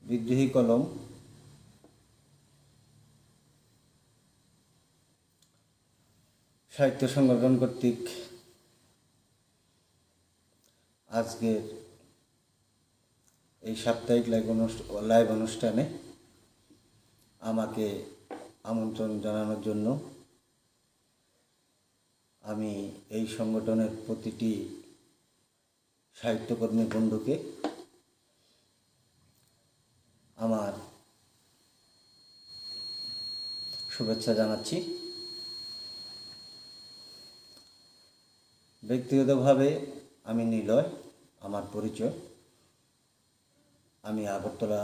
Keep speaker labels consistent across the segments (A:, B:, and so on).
A: বিদ্রোহী কলম সাহিত্য সংগঠন কর্তৃক আজকের এই সাপ্তাহিক লাইভ অনুষ্ঠানে আমাকে আমন্ত্রণ জানানোর জন্য আমি এই সংগঠনের প্রতিটি সাহিত্যকর্মী বন্ধুকে আমার শুভেচ্ছা জানাচ্ছি। ব্যক্তিগতভাবে আমি নিলয়, আমার পরিচয়, আমি আগরতলা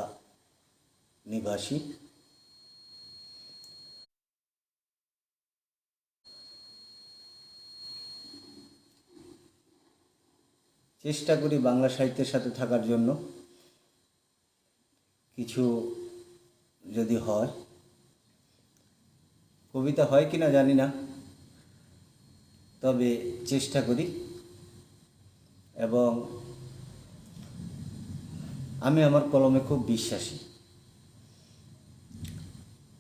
A: নিবাসী। চেষ্টা করি বাংলা সাহিত্যের সাথে থাকার জন্য। কিছু যদি হয়, কবিতা হয় কি না জানি না, তবে চেষ্টা করি। এবং আমি আমার কলমে খুব বিশ্বাসী,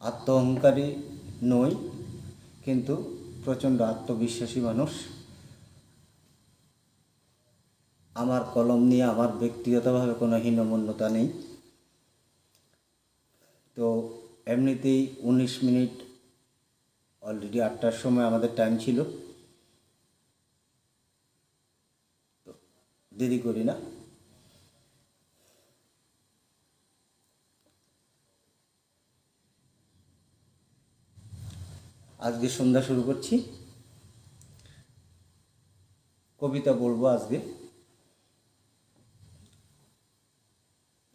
A: আত্ম অহংকারী নই, কিন্তু প্রচণ্ড আত্মবিশ্বাসী মানুষ। আমার কলম নিয়ে আমার ব্যক্তিগতভাবে কোনো হীনমন্যতা নেই। তো এমনিতেই 19 মিনিট, অলরেডি 8টার সময় আমাদের টাইম ছিল, তো দেরি করি না। আজকে সন্ধ্যা শুরু করছি, কবিতা বলবো আজকে।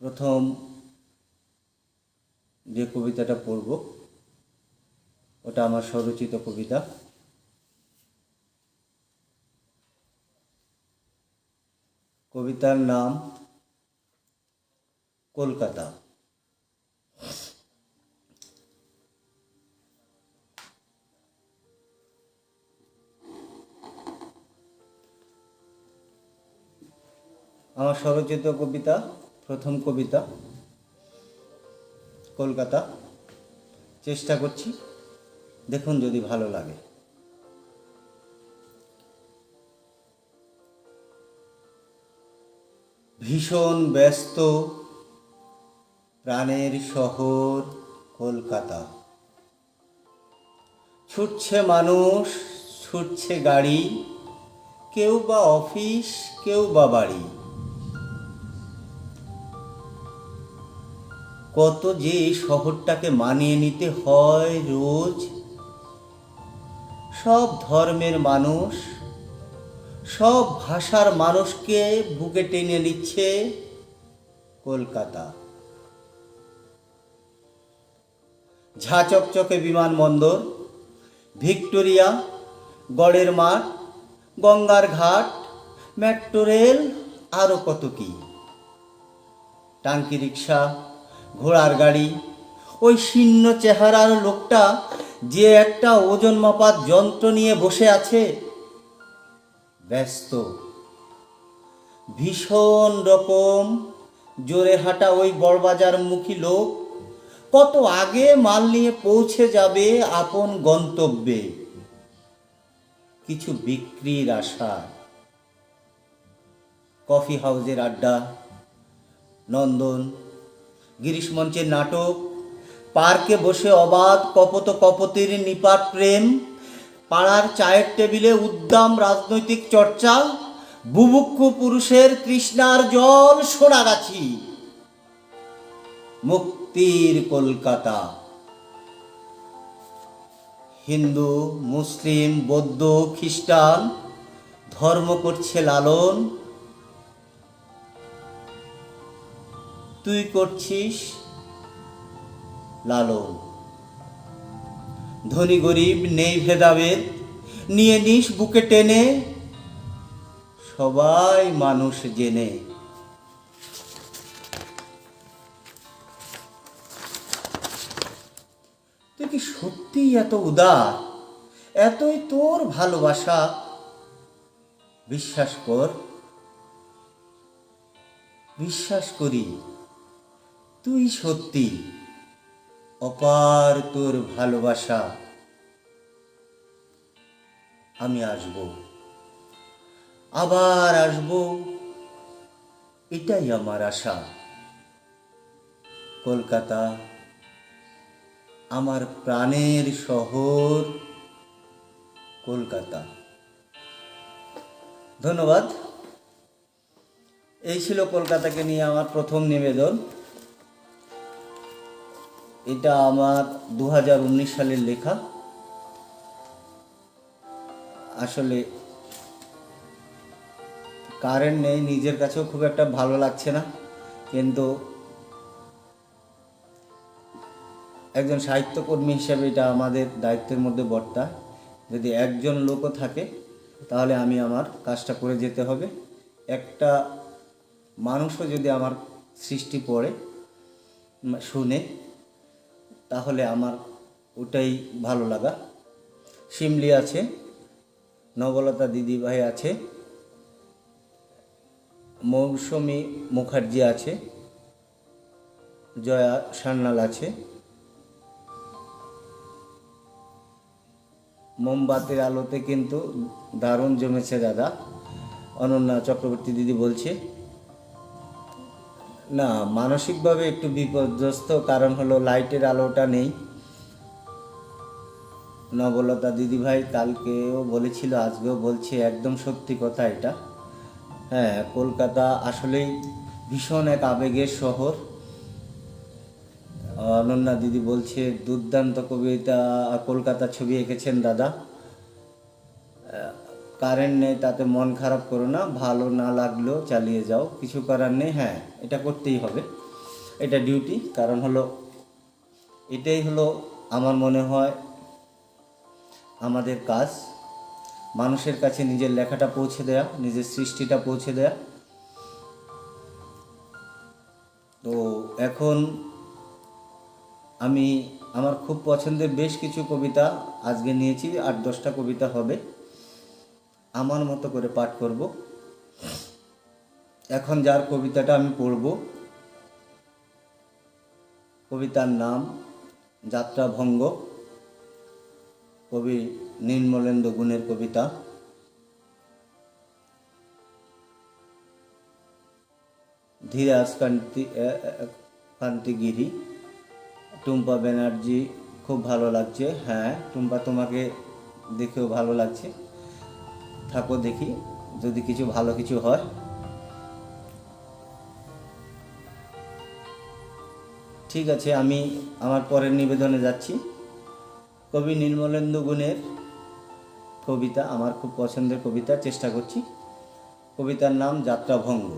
A: প্রথম যে কবিতাটা পড়ব ওটা আমার স্বরচিত কবিতা। কবিতার নাম কলকাতা। আমার স্বরচিত কবিতা, প্রথম কবিতা কলকাতা। চেষ্টা করছি, দেখুন যদি ভালো লাগে। ভীষণ ব্যস্ত প্রাণের শহর কলকাতা, ছুটছে মানুষ, ছুটছে গাড়ি, কেউ বা অফিস, কেউ বা বাড়ি। কত যে এই শহরটাকে মানিয়ে নিতে হয় রোজ। সব ধর্মের মানুষ, সব ভাষার মানুষকে বুকে টেনে নিচ্ছে কলকাতা। ঝা চকচকে বিমানবন্দর, ভিক্টোরিয়া, গড়ের মাঠ, গঙ্গার ঘাট, মেট্রো রেল, আরও কত কি। টাঙ্কি রিক্সা, ঘোড়ার গাড়ি, ওই শীর্ণ চেহারার লোকটা যে একটা ওজন মাপার যন্ত্র নিয়ে বসে আছে, ব্যস্ত। ভীষণ রকম জোরে হাঁটা ওই বড়বাজার মুখী লোক কত আগে মাল নিয়ে পৌঁছে যাবে আপন গন্তব্যে, কিছু বিক্রির আশা। কফি হাউসের আড্ডা, নন্দন, গিরিশ মঞ্চের নাটক, পার্কে বসে অবাধ কপতির নিপাট প্রেম, পাড়ার চায়ের টেবিলে উদ্দাম রাজনৈতিক চর্চা, বুভুক্ষু পুরুষের তৃষ্ণার জল সোনাগাছি। মুক্তির কলকাতা। হিন্দু, মুসলিম, বৌদ্ধ, খ্রিস্টান ধর্ম করছে লালন, তুই করছিস লালন। ধনী গরিব নেই ভেদাভেদ, নিয়ে নিস বুকে টেনে, সবাই মানুষ জেনে। তুই কি সত্যিই এত উদার, এতই তোর ভালোবাসা? বিশ্বাস কর, বিশ্বাস করি তুই সত্যি অপার তোর ভালোবাসা, আমি আসব, আবার আসব, এটাই আমার আশা। কলকাতা আমার প্রাণের শহর, কলকাতা। ধন্যবাদ। এই ছিল কলকাতাকে নিয়ে আমার প্রথম নিবেদন। এটা আমার 2019 সালের লেখা। আসলে কারেন্ট নেই, নিজের কাছেও খুব একটা ভালো লাগছে না, কিন্তু একজন সাহিত্যকর্মী হিসেবে এটা আমাদের দায়িত্বের মধ্যে বর্তায়। যদি একজন লোকও থাকে তাহলে আমি আমার কাজটা করে যেতে হবে। একটা মানুষও যদি আমার সৃষ্টি পড়ে শুনে, তাহলে আমার ওটাই ভালো লাগা। শিমলি আছে, নবলতা দিদিভাই আছে, মৌসুমী মুখার্জি আছে, জয়া সান্যাল আছে, মোমবাতির আলোতে কিন্তু দারুণ জমেছে দাদা, অনন্যা চক্রবর্তী দিদি বলছে। না, মানসিকভাবে একটু বিপর্যস্ত, কারণ হলো লাইটের আলোটা নেই। নবলতা দিদিভাই কালকেও বলেছিল, আজকেও বলছে, একদম সত্যি কথা এটা। হ্যাঁ, কলকাতা আসলেই ভীষণ এক আবেগের শহর। অনন্যা দিদি বলছে দুর্দান্ত কবিতা, কলকাতা ছবি এঁকেছেন দাদা। কারেন্ট নেই তাতে মন খারাপ করো না, ভালো না লাগলেও চালিয়ে যাও, কিছু করার নেই। হ্যাঁ, এটা করতেই হবে, এটা ডিউটি। কারণ হলো এটাই হলো আমার মনে হয় আমাদের কাজ, মানুষের কাছে নিজের লেখাটা পৌঁছে দেয়া, নিজের সৃষ্টিটা পৌঁছে দেয়া। তো এখন আমি আমার খুব পছন্দের বেশ কিছু কবিতা আজকে নিয়েছি, 8-10টা কবিতা হবে, আমার মতো করে পাঠ করব। এখন যার কবিতাটা আমি পড়ব, কবিতার নাম যাত্রাভঙ্গ, কবি নির্মলেন্দু গুণের কবিতা। ধীরাজ কান্তিগিরি, টুম্পা ব্যানার্জি, খুব ভালো লাগছে। হ্যাঁ টুম্পা, তোমাকে দেখেও ভালো লাগছে, থাকো দেখি যদি কিছু ভালো কিছু হয়। ঠিক আছে, আমি আমার পরের নিবেদনে যাচ্ছি। কবি নির্মলেন্দু গুণের কবিতা, আমার খুব পছন্দের কবিতা, চেষ্টা করছি। কবিতার নাম যাত্রাভঙ্গ।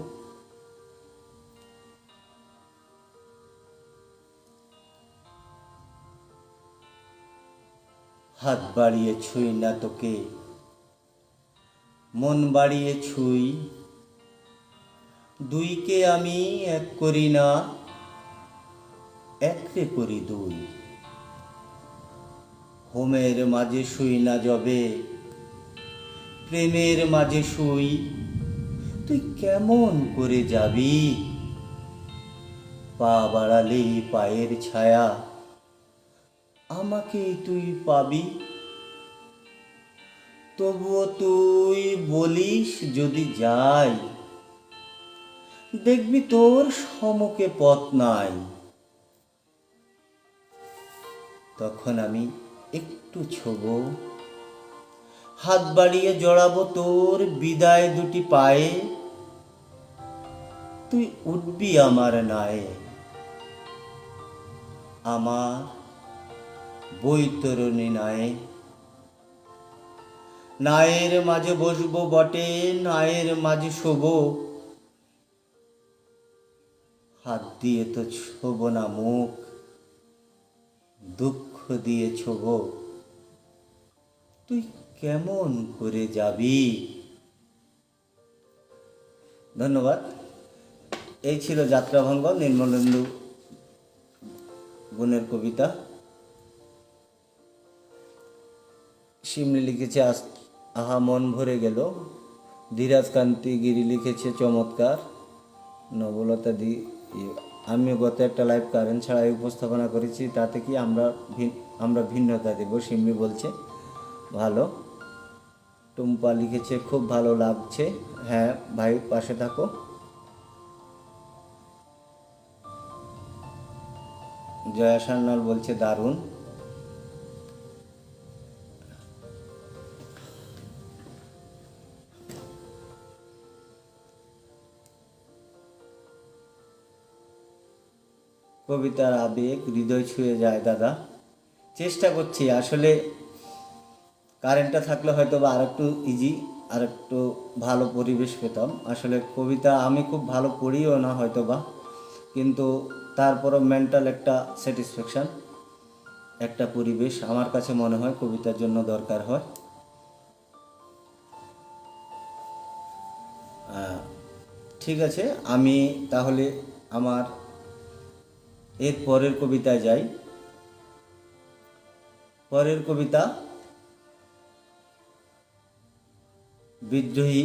A: হাত বাড়িয়ে ছুঁই না তোকে, মন বাড়িয়ে ছুঁই, দুইকে আমি এক করি না, একরে করি দুই। হোমের মাঝে শুই না যবে, প্রেমের মাঝে শুই, তুই কেমন করে যাবি, পা বাড়ালেই পায়ের ছায়া, আমাকেই তুই পাবি। তবুও তুই বলিস যদি যাই, দেখবি তোর সমকে পথ নাই। তখন আমি একটু ছোবো, হাত বাড়িয়ে জড়াবো তোর বিদায় দুটি পায়ে, তুই উঠবি আমার নায়ে, আমার বৈতরণী নায়ে। নায়ের মাঝে বসবো বটে, নায়ের মাঝে শোবো, হাত দিয়ে তো ছোবো না মুখ, দুঃখ দিয়ে ছোবো, তুই কেমন করে যাবি। ধন্যবাদ। এই ছিল যাত্রাভঙ্গ, নির্মলেন্দু গুণের কবিতা। শিমলি লিখেছে আহা মন ভরে গেল, ধীরাজ কান্তি গিরি লিখেছে চমৎকার, নবলতা আমি গত একটা লাইভ কারেন্ট ছাড়াই উপস্থাপনা করেছি, তাতে কি আমরা ভিন্নতা দেব। সিমরি বলছে ভালো। টুম্পা লিখেছে খুব ভালো লাগছে। হ্যাঁ ভাই, পাশে থাকো। জয়া সান্যাল বলছে দারুণ। কবিতার আবেগ হৃদয় ছুঁয়ে যায় দাদা। চেষ্টা করছি আসলে, কারেন্টটা থাকলে হয়তো বা আরেকটু ইজি, আরেকটু ভালো পরিবেশ পেতাম। আসলে কবিতা আমি খুব ভালো পড়িও না হয়তো বা, কিন্তু তারপরও মেন্টাল একটা স্যাটিসফ্যাকশান, একটা পরিবেশ আমার কাছে মনে হয় কবিতার জন্য দরকার হয়। ঠিক আছে, আমি তাহলে আমার এর পরের কবিতায় যাই। পরের কবিতা বিদ্রোহী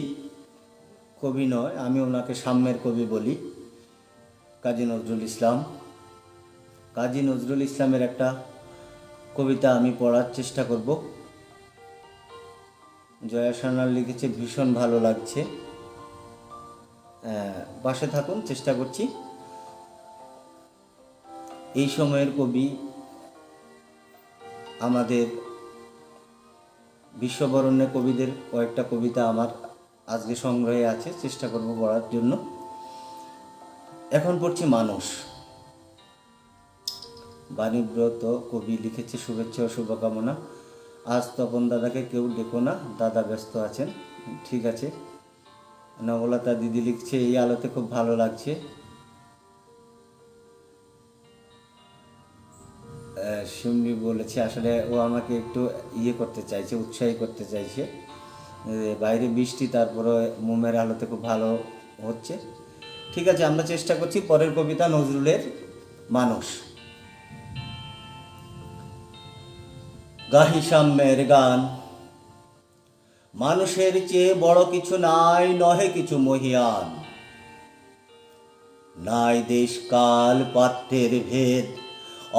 A: কবি নয়, আমি ওনাকে সাম্যের কবি বলি, কাজী নজরুল ইসলাম। কাজী নজরুল ইসলামের একটা কবিতা আমি পড়ার চেষ্টা করব। জয়া সান্যাল লিখেছে ভীষণ ভালো লাগছে। পাশে থাকুন, চেষ্টা করছি। এই সময়ের কবি আমাদের বিশ্ববরণ্যের কবিদের কয়েকটা কবিতা আমার আজকে সংগ্রহে আছে, চেষ্টা করব পড়ার জন্য। এখন পড়ছি মানুষ। বাণীব্রত কবি লিখেছে শুভেচ্ছা ও শুভকামনা। আজ তপন দাদাকে কেউ ডেকো না, দাদা ব্যস্ত আছেন। ঠিক আছে। নবলতা দিদি লিখছে এই আলোতে খুব ভালো লাগছে। সিমরি বলেছে আসলে ও আমাকে একটু করতে চাইছে, উৎসাহী করতে চাইছে। বাইরে বৃষ্টি, তারপরে মোমের আলোতে খুব ভালো হচ্ছে। ঠিক আছে, আমরা চেষ্টা করছি। পরের কবিতা নজরুলের মানুষ। গাহি সাম্যের গান। মানুষের চেয়ে বড় কিছু নাই, নহে কিছু মহিয়ান। নাই দেশ কাল পাত্রের ভেদ,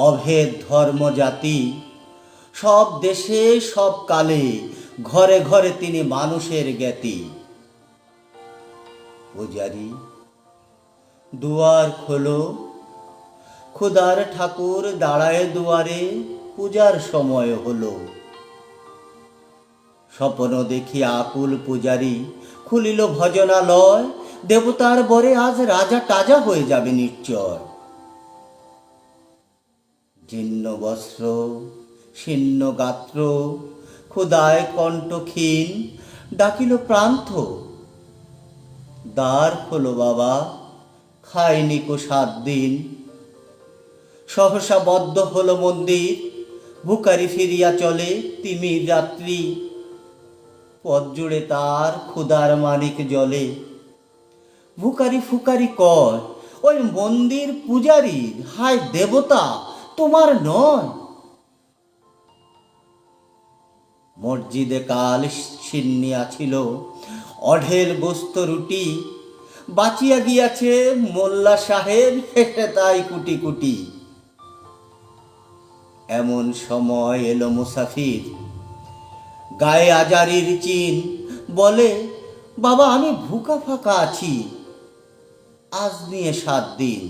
A: অভেদ ধর্ম জাতি। সব দেশে সব কালে, ঘরে ঘরে তিনি মানুষের জ্ঞাতি। পূজারি দুয়ার খোলো, খুদার ঠাকুর দাঁড়ায় দুয়ারে, পূজার সময় হলো। স্বপ্ন দেখি আকুল পূজারি, খুলিল ভজনালয়। দেবতার বরে আজ রাজা টাজা হয়ে যাবে নিশ্চয়। জীর্ণ বস্ত্র, শীর্ণ গাত্র, ক্ষুদায় কণ্ঠক্ষীণ, ডাকিল প্রান্ত। দ্বার খোলো বাবা, খায়নি কো 7 দিন। সহসা বদ্ধ হলো মন্দির, ভিখারি ফিরিয়া চলে তিমির রাত্রি। পথ জুড়ে তার ক্ষুধার মানিক জলে। ভিখারি ফুকারি কয় ওই মন্দির পূজারীর, হায় দেবতা তোমার নয়। মসজিদে কাল ছিন্নিয়া ছিল অঢেল গোস্ত রুটি। বাঁচিয়া গিয়াছে মোল্লা সাহেব, হেসে তাই কুটি কুটি। এমন সময় এলো মুসাফির, গায়ে আজারির চিন। বলে বাবা আমি ভুকা ফাঁকা আছি, আজ নিয়ে 7 দিন।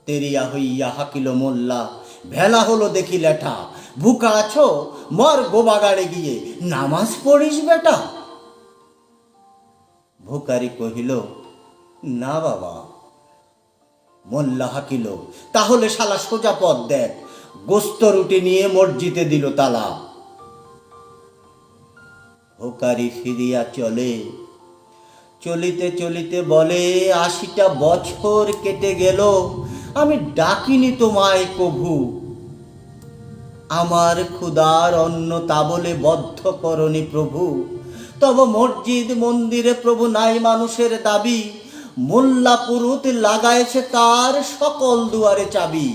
A: তেরিয়া হইয়া হাকিল মোল্লা, ভেলা হলো দেখি লেঠা। ভুকা আছো, মর গোবাগাড়ে গিয়ে নামাজ পড়িস বেটা। ভিখারি কহিল না বাবা। মোল্লা হাকিল তাহলে শালা সোজা পথ দেখ। গোস্ত রুটি নিয়ে মসজিদে দিল তালা। ভিখারি ফিরিয়া চলে, চলিতে চলিতে বলে 80টা বছর কেটে গেল, আমি ডাকিনি তোমায় কভু। আমার ক্ষুধার অন্ন তা বলে বদ্ধ করনি প্রভু। তব মসজিদ মন্দিরে প্রভু নাই মানুষের দাবি। মোল্লা পুরুত লাগাইছে তার সকল দুয়ারে চাবি।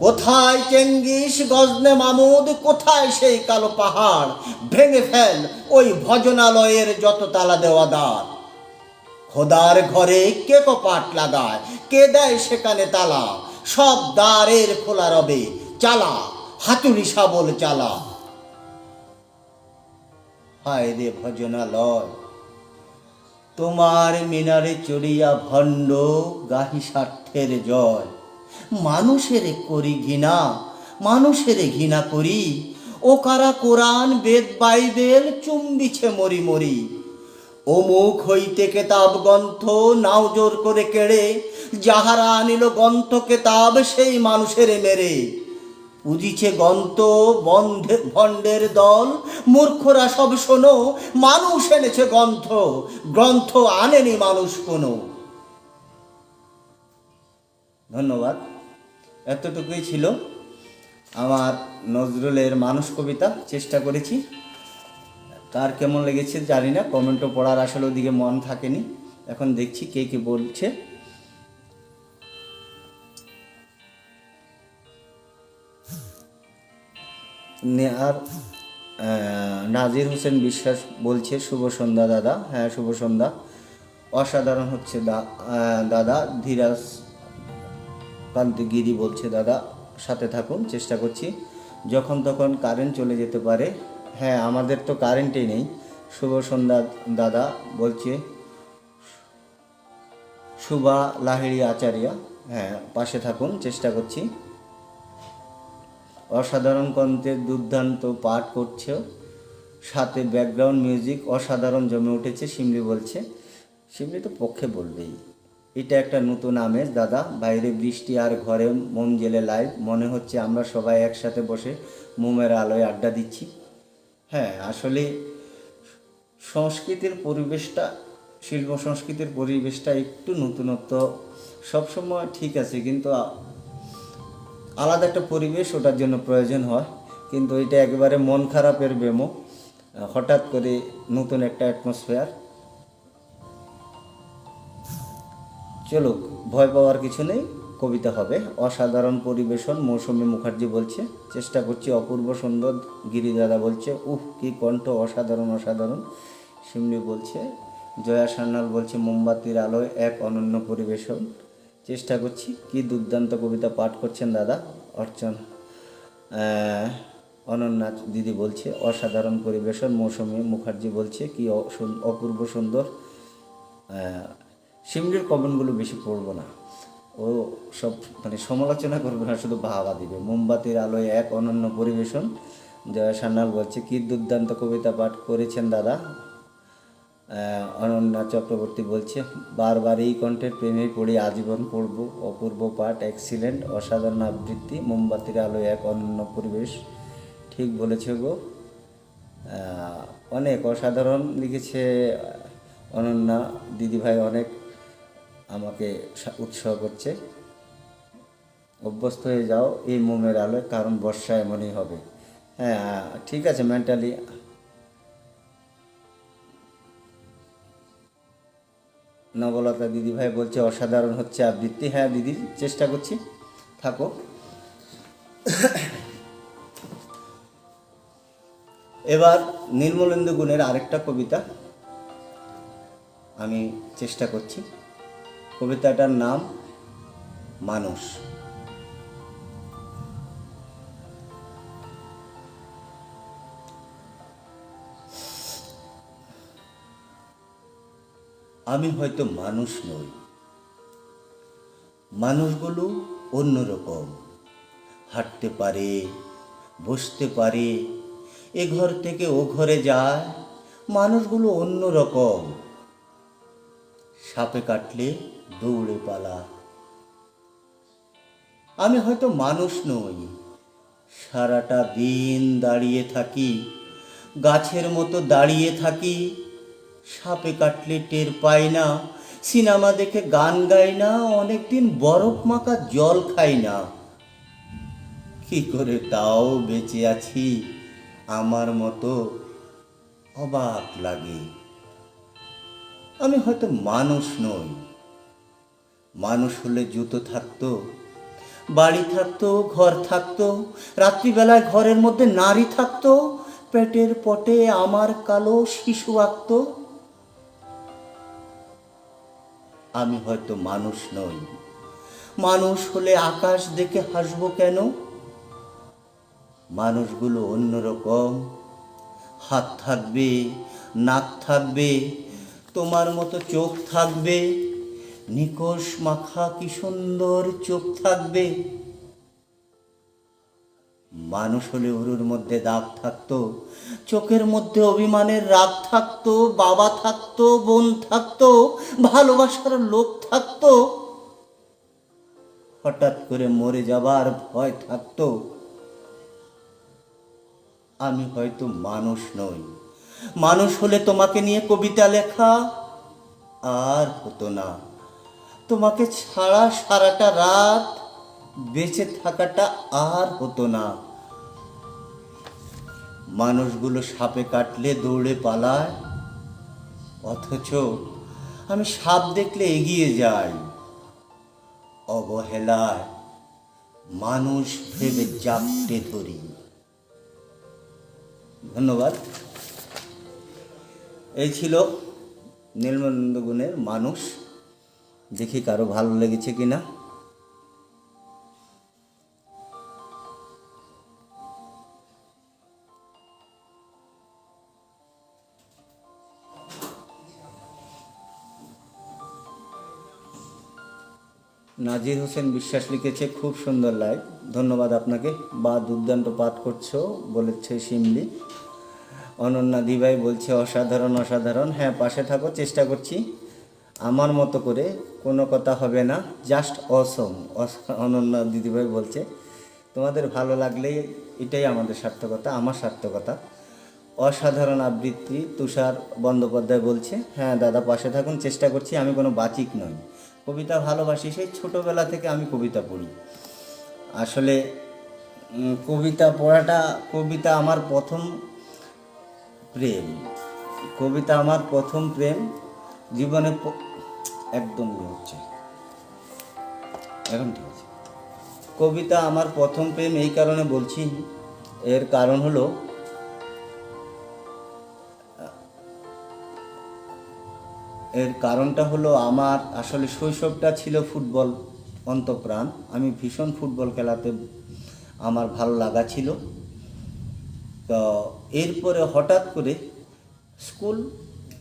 A: কোথায় চেঙ্গিস গজনে মামুদ, কোথায় সেই কালো পাহাড়। ভেঙে ফেল ওই ভজনালয়ের যত তালা দেওয়া দ্বার। খোদার ঘরে কে কপাট লাগায়, কে দেয় সেখানে তালা, সব দ্বারের খোলা রবে, চালা হাতুড়ি শাবল চালা। হায় রে ভজনালয়, তোমার মিনারে চড়িয়া ভণ্ড গাহি স্বার্থের জয়। মানুষের করি ঘৃণা, মানুষের ঘৃণা করি, ও কারা কোরআন বেদ বাইবেল চুম্বিছে মরি মরি। ও মুখ হইতে কেতাব গ্রন্থ নাও জোর করে কেড়ে, যাহারা আনিল গ্রন্থ কেতাব সেই মানুষের মেরে। পুজিছে গ্রন্থ ভণ্ডের দল, মূর্খরা সব শোনো, মানুষ এনেছে গ্রন্থ, গ্রন্থ আনেনি মানুষ কোনো। ধন্যবাদ। এতটুকুই ছিল আমার নজরুলের মানুষ কবিতা। চেষ্টা করেছি, কার কেমন লেগেছে জানি না, কমেন্টও পড়ার আসলে ওদিকে মন থাকেনি। এখন দেখছি কে কে বলছে। আর নাজির হোসেন বিশ্বাস বলছে শুভ সন্ধ্যা দাদা। হ্যাঁ, শুভ সন্ধ্যা। অসাধারণ হচ্ছে দাদা। ধীরাজ কান্তিগিরি বলছে দাদা সাথে থাকুন, চেষ্টা করছি। যখন তখন কারেন্ট চলে যেতে পারে। হ্যাঁ, আমাদের তো কারেন্টই নেই। শুভ সন্ধ্যা দাদা বলছে। শুভা লাহিড়ি আচারিয়া, হ্যাঁ পাশে থাকুন, চেষ্টা করছি। অসাধারণ কণ্ঠের দুর্দান্ত পাঠ করছে, সাথে ব্যাকগ্রাউন্ড মিউজিক অসাধারণ জমে উঠেছে শিমলি বলছে। শিমলি তো পক্ষে বলবেই, এটা একটা নতুন আমেজ দাদা। বাইরে বৃষ্টি আর ঘরে মোম জেলে লাইভ, মনে হচ্ছে আমরা সবাই একসাথে বসে মোমের আলোয় আড্ডা দিচ্ছি। হ্যাঁ, আসলে সংস্কৃতির পরিবেশটা, শিল্প সংস্কৃতির পরিবেশটা একটু নতুনত্ব সবসময় ঠিক আছে, কিন্তু আলাদা একটা পরিবেশ ওটার জন্য প্রয়োজন হয়। কিন্তু এটা একেবারে মন খারাপের বেমো, হঠাৎ করে নতুন একটা অ্যাটমসফিয়ার। চলুক, ভয় পাওয়ার কিছু নেই, কবিতা হবে। অসাধারণ পরিবেশন মৌসুমী মুখার্জি বলছে। চেষ্টা করছি। অপূর্ব সুন্দর গিরিদাদা বলছে কি কণ্ঠ, অসাধারণ অসাধারণ। শিমলি বলছে। জয়া সান্যাল বলছে মোমবাতির আলোয় এক অনন্য পরিবেশন। চেষ্টা করছি। কি দুর্দান্ত কবিতা পাঠ করছেন দাদা। অর্চন অনন্যা দিদি বলছে অসাধারণ পরিবেশন। মৌসুমী মুখার্জি বলছে কি অপূর্ব সুন্দর। শিমলির কমেন্টগুলো বেশি পড়বো না, ও সব সমালোচনা করবে না, শুধু বাহাবা দিবে। মোমবাতির আলোয় এক অনন্য পরিবেশন। জয়া সান্যাল বলছে কি দুর্দান্ত কবিতা পাঠ করেছেন দাদা। অনন্যা চক্রবর্তী বলছে বারবার এই কণ্ঠের প্রেমে পড়ি, আজীবন পড়ব। অপূর্ব পাঠ, এক্সিলেন্ট, অসাধারণ আবৃত্তি। মোমবাতির আলোয় এক অনন্য পরিবেশ। ঠিক বলেছে গো, অনেক অসাধারণ লিখেছে অনন্যা দিদিভাই, অনেক আমাকে উৎসাহ করছে। অভ্যস্ত হয়ে যাও এই মোমের আলোয়, কারণ বর্ষা এমনই হবে। হ্যাঁ ঠিক আছে, মেন্টালি। নবলতা দিদিভাই বলছে অসাধারণ হচ্ছে আবৃত্তি। হ্যাঁ দিদি, চেষ্টা করছি, থাকো। এবার নির্মলেন্দু গুণের আরেকটা কবিতা আমি চেষ্টা করছি। কবিতাটার নাম মানুষ। আমি হয়তো মানুষ নই, মানুষগুলো অন্যরকম। হাঁটতে পারে, বসতে পারে, এ ঘর থেকে ও ঘরে যায়। মানুষগুলো অন্যরকম। সাপে কাটলে দৌড়ে পালা। আমি হয়তো মানুষ নই, সারাটা দিন দাঁড়িয়ে থাকি, গাছের মতো দাঁড়িয়ে থাকি। সাপে কাটলে টের পাই না, সিনেমা দেখে গান গাই না, অনেকদিন বরফ মাখা জল খাই না। কি করে তাও বেঁচে আছি আমার মতো অবাক লাগে। আমি হয়তো মানুষ নই, মানুষ হলে জুতো থাকতো, বাড়ি থাকতো, ঘর থাকতো, রাত্রিবেলায় ঘরের মধ্যে নারী থাকতো, পেটের পটে আমার কালো শিশু আঁকতো। আমি হয়তো মানুষ নই। মানুষ হলে আকাশ দেখে হাসবো কেন? মানুষগুলো অন্যরকম, হাত থাকবে, নাক থাকবে, তোমার মতো চোখ থাকবে, নিকষ মাখা কি সুন্দর চোখ থাকবে। মানুষ হলে উরুর মধ্যে দাগ থাকতো, চোখের মধ্যে অভিমানের রাগ থাকতো, বাবা থাকতো, বোন থাকতো, ভালোবাসার লোক থাকতো, হঠাৎ করে মরে যাবার ভয় থাকতো। আমি হয়তো মানুষ নই। মানুষ হলে তোমাকে নিয়ে কবিতা লেখা আর হতো না। তোমাকে ছাড়া সারাটা রাত বেঁচে থাকাটা আর হতো না। মানুষগুলো সাপে কাটলে দৌড়ে পালায়, অথচ আমি সাপ দেখলে এগিয়ে যাই। অবহেলায় মানুষ ভেবে জাপটে ধরি। ধন্যবাদ। এই ছিল নীলমন্দ গুণের মানুষ। দেখি কারো ভালো লেগেছে কিনা। নাজির হোসেন বিশ্বাস লিখেছে, খুব সুন্দর লাইভ, ধন্যবাদ আপনাকে। বা দুর্দান্ত পাঠ করছো বলেছে শিমলি। অনন্যা দিভাই বলছে অসাধারণ অসাধারণ। হ্যাঁ, পাশে থাকো, চেষ্টা করছি আমার মতো করে। কোনো কথা হবে না, জাস্ট অসম। অনন্যা দিদিভাই বলছে তোমাদের ভালো লাগলেই এটাই আমাদের সার্থকতা, আমার সার্থকতা। অসাধারণ আবৃত্তি তুষার বন্দ্যোপাধ্যায় বলছে, হ্যাঁ দাদা পাশে থাকুন, চেষ্টা করছি। আমি কোনো বাচিক নই, কবিতা ভালোবাসি, সেই ছোটোবেলা থেকে আমি কবিতা পড়ি। আসলে কবিতা পড়াটা, কবিতা আমার প্রথম প্রেম। কবিতা আমার প্রথম প্রেম জীবনে। একদম হচ্ছে, এখন ঠিক আছে। কবিতা আমার প্রথম প্রেম এই কারণে বলছি, এর কারণ হলো এর কারণটা হলো আমার আসলে শৈশবটা ছিল ফুটবল অন্তঃপ্রাণ। আমি ভীষণ ফুটবল খেলাতে আমার ভালো লাগা ছিল। তো এরপরে হঠাৎ করে স্কুল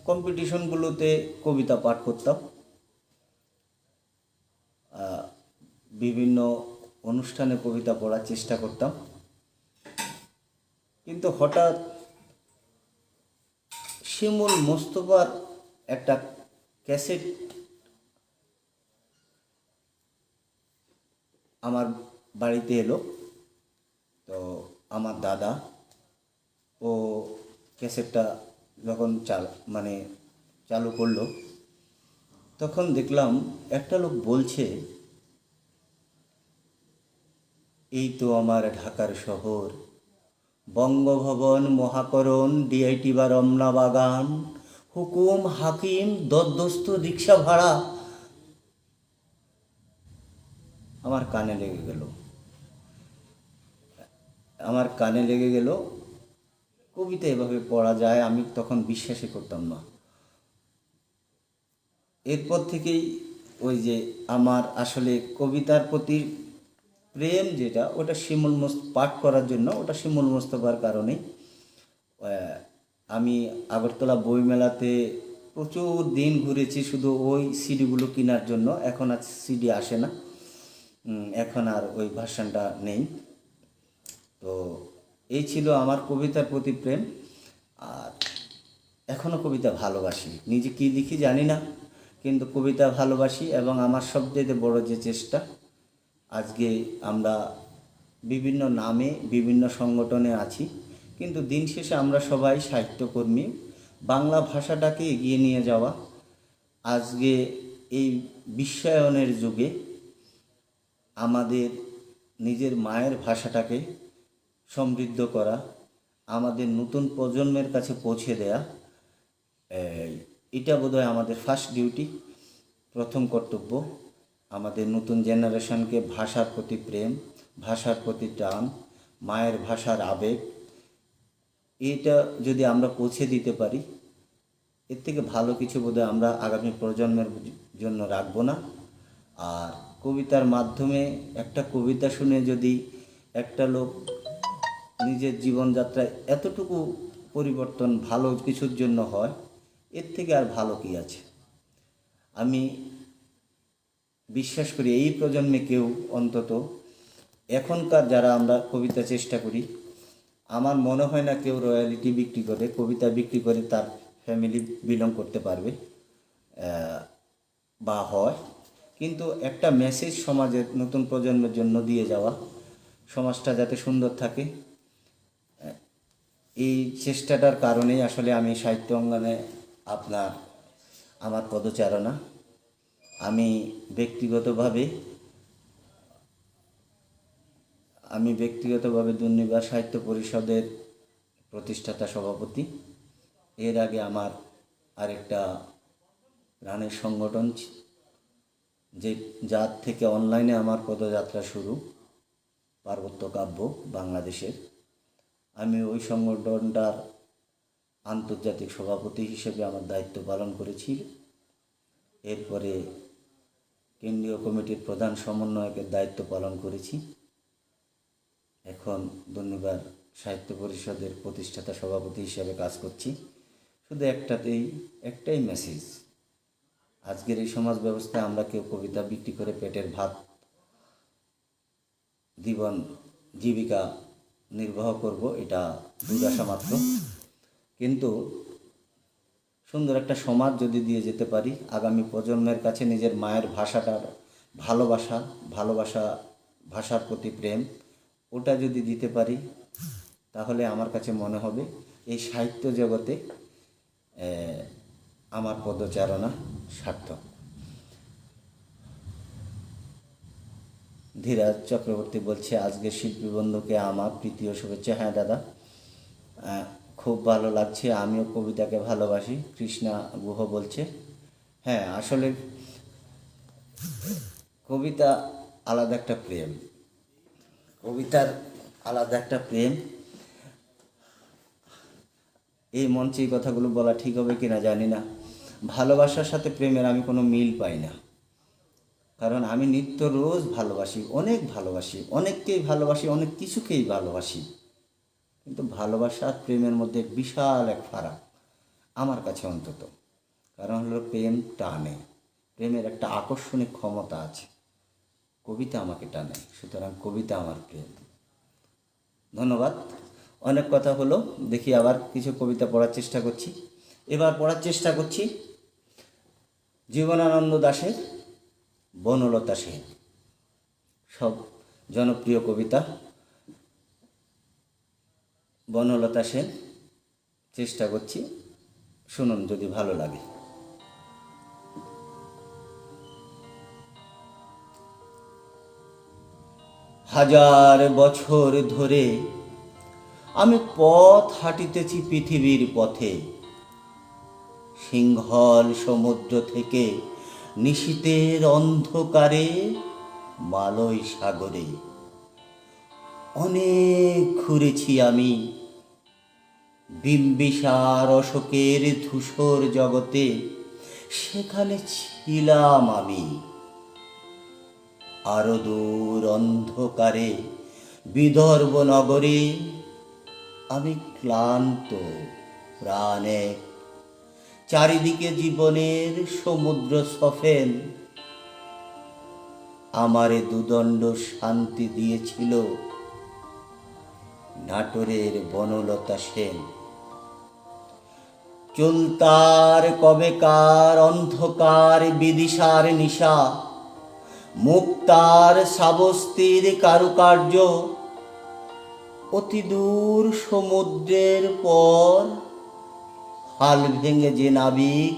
A: কম্পিটিশনগুলোতে কবিতা পাঠ করতাম, বিভিন্ন অনুষ্ঠানে কবিতা পড়ার চেষ্টা করতাম। কিন্তু হঠাৎ শিমুল মোস্তফার একটা ক্যাসেট আমার বাড়িতে এলো। তো আমার দাদা ও ক্যাসেটটা যখন চালু করলো, তখন দেখলাম একটা লোক বলছে, এই তো আমার ঢাকার শহর, বঙ্গভবন, মহাকরণ, ডিআইটি বা রমনা বাগান, হুকুম, হাকিম, দরদস্ত, রিক্সা ভাড়া। আমার কানে লেগে গেল, আমার কানে লেগে গেল। কবিতা এভাবে পড়া যায় আমি তখন বিশ্বাসই করতাম না। এরপর থেকেই ওই যে আমার আসলে কবিতার প্রতি প্রেম যেটা, ওটা শিমুল পাঠ করার জন্য, ওটা শিমুল মোস্তফার কারণেই। আমি আগরতলা বইমেলাতে প্রচুর দিন ঘুরেছি শুধু ওই সিডিগুলো কেনার জন্য। এখন আর সিডি আসে না, এখন আর ওই ভার্সানটা নেই। তো এই ছিল আমার কবিতার প্রতি প্রেম। আর এখনও কবিতা ভালোবাসি, নিজে কী লিখি জানি না, কিন্তু কবিতা ভালোবাসি। এবং আমার সবচেয়ে বড় যে চেষ্টা, আজকে আমরা বিভিন্ন নামে বিভিন্ন সংগঠনে আছি, কিন্তু দিন শেষে আমরা সবাই সাহিত্যকর্মী। বাংলা ভাষাটাকে এগিয়ে নিয়ে যাওয়া, আজকে এই বিশ্বায়নের যুগে আমাদের নিজের মায়ের ভাষাটাকে সমৃদ্ধ করা, আমাদের নতুন প্রজন্মের কাছে পৌঁছে দেয়া, এটা বোধহয় আমাদের ফার্স্ট ডিউটি, প্রথম কর্তব্য। আমাদের নতুন জেনারেশনকে ভাষার প্রতি প্রেম, ভাষার প্রতি টান, মায়ের ভাষার আবেগ, এটা যদি আমরা পৌঁছে দিতে পারি, এর থেকে ভালো কিছু বোধহয় আমরা আগামী প্রজন্মের জন্য রাখবো না। আর কবিতার মাধ্যমে একটা কবিতা শুনে যদি একটা লোক নিজের জীবনযাত্রায় এতটুকু পরিবর্তন ভালো কিছুর জন্য হয়, এর থেকে আর ভালো কি আছে। আমি বিশ্বাস করি এই প্রজন্মে কেউ অন্তত এখনকার যারা আমরা কবিতা চেষ্টা করি, আমার মনে হয় না কেউ রয়্যালিটি বিক্রি করে, কবিতা বিক্রি করে তার ফ্যামিলি বিলং করতে পারবে বা হয়। কিন্তু একটা মেসেজ সমাজের নতুন প্রজন্মের জন্য দিয়ে যাওয়া, সমাজটা যাতে সুন্দর থাকে, এই চেষ্টাটার কারণেই আসলে আমি সাহিত্য অঙ্গনে আমার পদচারণা। আমি ব্যক্তিগতভাবে দুর্নিবার সাহিত্য পরিষদের প্রতিষ্ঠাতা সভাপতি। এর আগে আমার আরেকটা গানের সংগঠন যার থেকে অনলাইনে আমার পদযাত্রা শুরু, পার্বত্য কাব্য বাংলাদেশের। আমি ওই সংগঠনটার আন্তর্জাতিক সভাপতি হিসেবে আমার দায়িত্ব পালন করেছি। এরপরে কেন্দ্রীয় কমিটির প্রধান সমন্বয়কের দায়িত্ব পালন করেছি। এখন দুর্নিবার সাহিত্য পরিষদের প্রতিষ্ঠাতা সভাপতি হিসেবে কাজ করছি। শুধু একটাই মেসেজ, আজকের এই সমাজ ব্যবস্থায় আমরা কেউ কবিতা বিক্রি করে পেটের ভাত জীবিকা নির্বাহ করব, এটা দুরাশা মাত্র। কিন্তু সুন্দর একটা সমাজ যদি দিয়ে যেতে পারি, আগামী প্রজন্মের কাছে নিজের মায়ের ভাষাটার ভাষার প্রতি প্রেম, ওটা যদি দিতে পারি, তাহলে আমার কাছে মনে হবে এই সাহিত্য জগতে আমার পদচারণা সার্থক। ধীরাজ চক্রবর্তী বলছে, আজকে শিল্পী বন্ধুকে আমার প্রীতি ও শুভেচ্ছা। হ্যাঁ দাদা, খুব ভালো লাগছে, আমিও কবিতাকে ভালোবাসি। কৃষ্ণা গুহ বলছে, হ্যাঁ আসলে কবিতা আলাদা একটা প্রেম, কবিতার আলাদা একটা প্রেম। এই মঞ্চে এই কথাগুলো বলা ঠিক হবে কিনা জানি না। ভালোবাসার সাথে প্রেমের আমি কোনো মিল পাই না, কারণ আমি নিত্য রোজ ভালোবাসি, অনেক কিছুকেই ভালোবাসি। কিন্তু ভালোবাসা আর প্রেমের মধ্যে বিশাল এক ফারাক আমার কাছে অন্তত। কারণ হলো প্রেম টানে, প্রেমের একটা আকর্ষণিক ক্ষমতা আছে, কবিতা আমাকে টানে, সুতরাং কবিতা আমার প্রেম। ধন্যবাদ, অনেক কথা হলো। দেখি আবার কিছু কবিতা পড়ার চেষ্টা করছি। এবার পড়ার চেষ্টা করছি জীবনানন্দ দাশের বনলতা সেন, সব জনপ্রিয় কবিতা। বনলতা সেন চেষ্টা করছি, শুনুন যদি ভালো লাগে। হাজার বছর ধরে আমি পথ হাঁটিতেছি পৃথিবীর পথে, সিংহল সমুদ্র থেকে নিশীথের অন্ধকারে মালয় সাগরে। অনেক ঘুরেছি আমি বিম্বিসার অশোকের ধূসর জগতে, সেখানে ছিলাম আমি। আরো দূর অন্ধকারে বিদর্ভ নগরে আমি ক্লান্ত প্রাণে, চারিদিকে জীবনের সমুদ্র সফেন। আমারে দুদণ্ড শান্তি দিয়েছিল নাটোরের বনলতা সেন। চুলতার কবেকার অন্ধকার বিদিশার নিশা, মুক্তার শ্রাবস্তির কারুকার্য, অতি দূর সমুদ্রের পর হাল ভেঙে যে নাবিক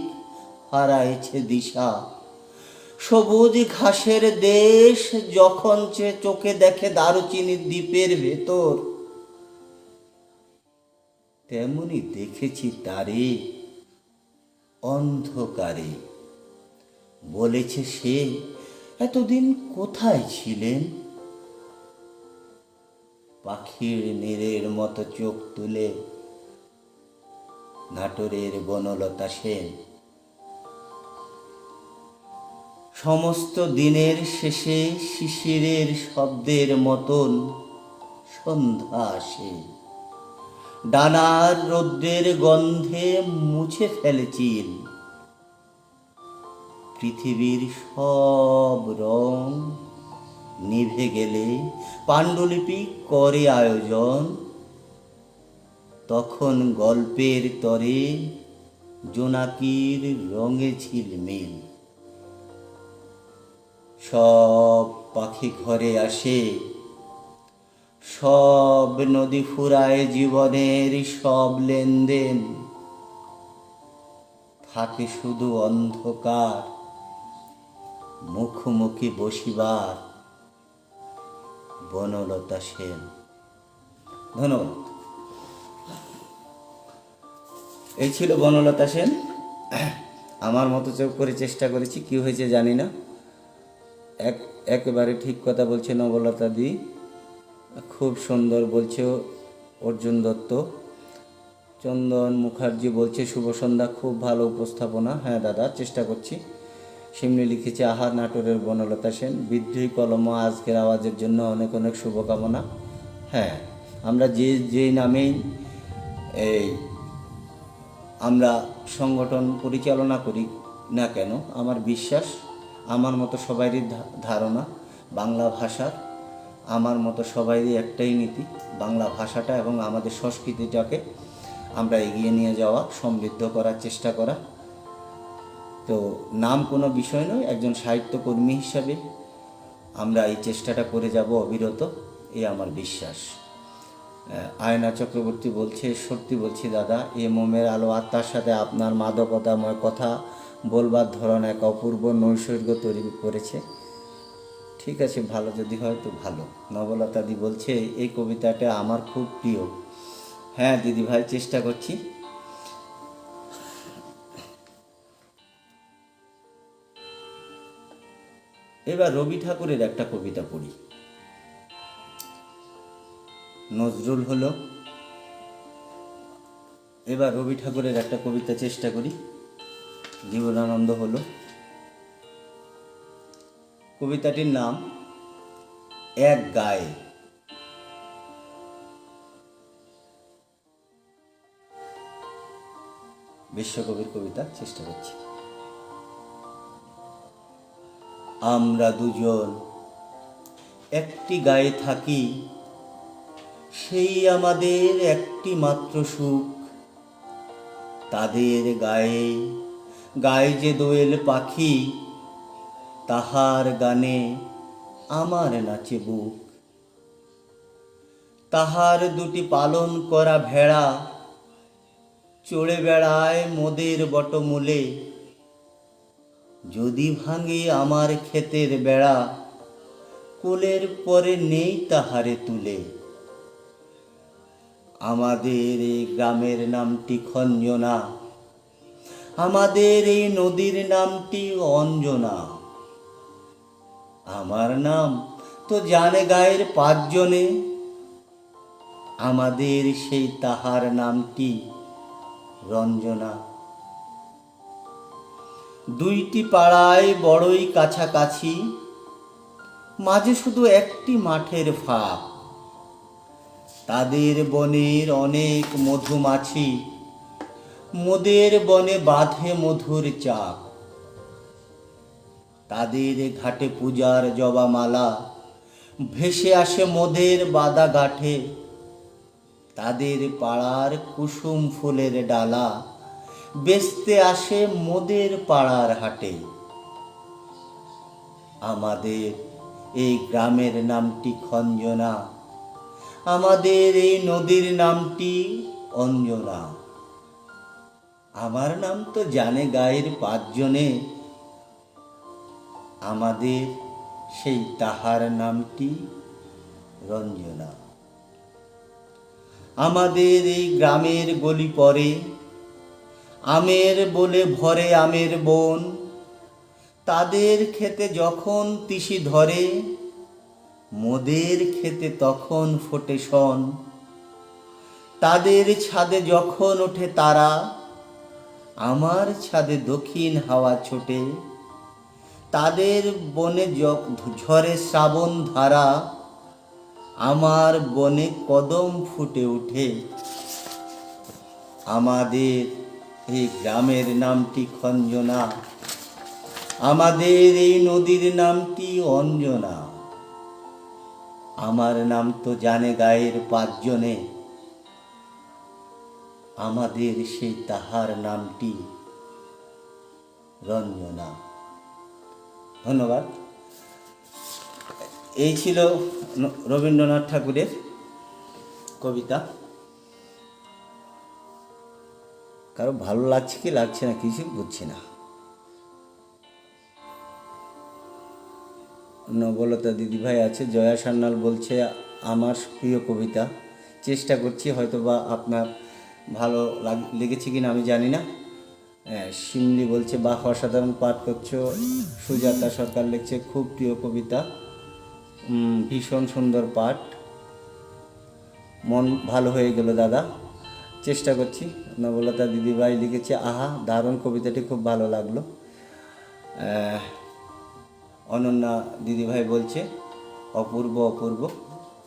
A: হারাইছে দিশা। সবুজ ঘাসের দেশ যখন চোখে দেখে দারুচিনির দ্বীপের ভেতর, তেমনি দেখেছি তারে অন্ধকারে। বলেছে সে, এতদিন কোথায় ছিলেন? পাখির নীড়ের মতো চোখ তুলে নাটোরের বনলতা সেন। সমস্ত দিনের শেষে শিশিরের শব্দের মতন সন্ধ্যা আসে, ডানার রৌদ্রের গন্ধে মুছে ফেলে চিল। পৃথিবীর সব রং নিভে গেলে পাণ্ডুলিপি করে আয়োজন, তখন গল্পের তরে জোনাকির রঙে ঝিলমিল। সব পাখি ঘরে আসে, সব নদী ফুরায় জীবনের সব লেনদেন, থাকে শুধু অন্ধকার মুখোমুখি বসিবার বনলতা সেন। ধন্যবাদ। এই ছিল বনলতা সেন। আমার মতো চোখ করে চেষ্টা করেছি, কি হয়েছে জানি না। একেবারে ঠিক কথা বলছে নবলতা দি, খুব সুন্দর বলছে অর্জুন দত্ত। চন্দন মুখার্জি বলছে শুভ সন্ধ্যা, খুব ভালো উপস্থাপনা। হ্যাঁ দাদা, চেষ্টা করছি। সিমনি লিখেছে আহার নাটোরের বনলতা সেন, বিদ্রোহী কলম আজকের আওয়াজের জন্য অনেক অনেক শুভকামনা। হ্যাঁ, আমরা যে নামেই আমরা সংগঠন পরিচালনা করি না কেন, আমার বিশ্বাস, আমার মতো সবারই ধারণা বাংলা ভাষার, আমার মতো সবারই একটাই নীতি, বাংলা ভাষাটা এবং আমাদের সংস্কৃতিটাকে আমরা এগিয়ে নিয়ে যাওয়া, সমৃদ্ধ করার চেষ্টা করা। তো নাম কোনো বিষয় নয়, একজন সাহিত্যকর্মী হিসাবে আমরা এই চেষ্টাটা করে যাব অবিরত, এই আমার বিশ্বাস। আয়না চক্রবর্তী বলছে সত্যি বলছি দাদা, এ মোমের আলো আত্মার সাথে আপনার মাদকতাময় কথা বলবার ধরন এক অপূর্ব নৈসর্গ তৈরি করেছে। ঠিক আছে, ভালো যদি হয় তো ভালো। নবলতা দি বলছে এই কবিতাটা আমার খুব প্রিয়। হ্যাঁ দিদি ভাই, চেষ্টা করছি। এবার রবি ঠাকুরের একটা কবিতা পড়ি। নজরুল হলো, এবার রবি ঠাকুরের একটা কবিতা চেষ্টা করি। জীবনানন্দ হলো। কবিতাটির নাম এক গায়ে। বিশ্বকবির কবিতা, চেষ্টা করছি। আমরা দুজন একটি গায়ে থাকি, সেই আমাদের একটি মাত্র সুখ। তাদের গায়ে গায়ে যে দোয়েল পাখি, তাহার গানে আমার নাচে বুক। তাহার দুটি পালন করা ভেড়া চড়ে বেড়ায় মোদের বটমূলে। যদি ভাঙে আমার ক্ষেতের বেড়া, কোলের পরে নেই তাহারে তুলে। আমাদের এই গ্রামের নামটি খঞ্জনা, আমাদের এই নদীর নামটি অঞ্জনা। আমার নাম তো জানে গায়ের পাঁচজনে, আমাদের সেই তাহার নামটি রঞ্জনা। দুইটি পাড়ায় বড়ই কাছাকাছি, মাঝে শুধু একটি মাঠের ফাঁক। তাদের বনের অনেক মধুমাছি, মোদের বনে বাঁধে মধুর চাক। তাদের ঘাটে পূজার জবামালা ভেসে আসে মোদের বাদা ঘাটে। তাদের পাড়ার কুসুম ফুলের ডালা বেচতে আসে মোদের পাড়ার হাটে। আমাদের এই গ্রামের নামটি খঞ্জনা, আমাদের এই নদীর নামটি অঞ্জনা। আমার নাম তো জানে গায়ের পাঁচজনে, আমাদের সেই তাহার নামটি রঞ্জনা। আমাদের এই গ্রামের গলি পরে আমের বলে ভরে আমের বন। তাদের খেতে যখন তিসি ধরে, মোদের খেতে তখন ফোটে শন। তাদের ছাদে যখন ওঠে তারা, আমার ছাদে দক্ষিণ হাওয়া ছোটে, তাদের বনে ঝরে শ্রাবণ ধারা, আমার বনে কদম ফুটে ওঠে। আমাদের এই গ্রামের নামটি খঞ্জনা, আমাদের এই নদীর নামটি অঞ্জনা। আমার নাম তো জানে গায়ের 5 জনে, আমাদের সেই তাহার নামটি রঞ্জনা। ধন্যবাদ। এই ছিল রবীন্দ্রনাথ ঠাকুরের কবিতা। কারো ভালো লাগছে কি লাগছে না কিছুই বুঝছি না। নবলতা দিদিভাই আছে, জয়া সান্যাল বলছে আমার প্রিয় কবিতা। চেষ্টা করছি, হয়তো বা আপনার ভালো লেগেছে কিনা আমি জানি না। শিমলি বলছে বাহ, অসাধারণ পাঠ করছো। সুজাতা সরকার লিখছে খুব প্রিয় কবিতা, ভীষণ সুন্দর পাঠ, মন ভালো হয়ে গেল দাদা, চেষ্টা করছি। নবলতা দিদিভাই লিখেছে আহা দারুণ, কবিতাটি খুব ভালো লাগলো। অনন্যা দিদিভাই বলছে অপূর্ব অপূর্ব,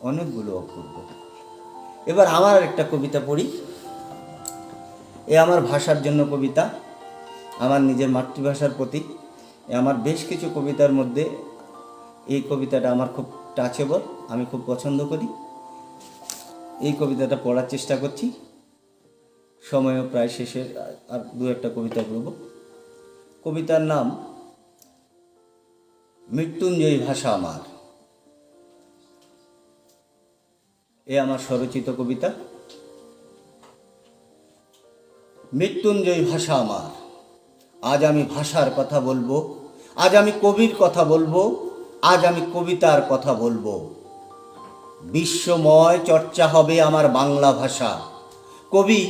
A: অনেকগুলো অপূর্ব। এবার আমার একটা কবিতা পড়ি। এ আমার ভাষার জন্য কবিতা, আমার নিজের মাতৃভাষার প্রতি। আমার বেশ কিছু কবিতার মধ্যে এই কবিতাটা আমার খুব টাচেবল, আমি খুব পছন্দ করি। এই কবিতাটা পড়ার চেষ্টা করছি, সময়ও প্রায় শেষের, আর 2-1টা কবিতা বলব। কবিতার নাম মৃত্যুঞ্জয়ী ভাষা আমার। এ আমার স্বরচিত কবিতা। মৃত্যুঞ্জয়ী ভাষা আমার, আজ আমি ভাষার কথা বলবো, আজ আমি কবির কথা বলবো, আজ আমি কবিতার কথা বলবো। বিশ্বময় চর্চা হবে আমার বাংলা ভাষা। কবি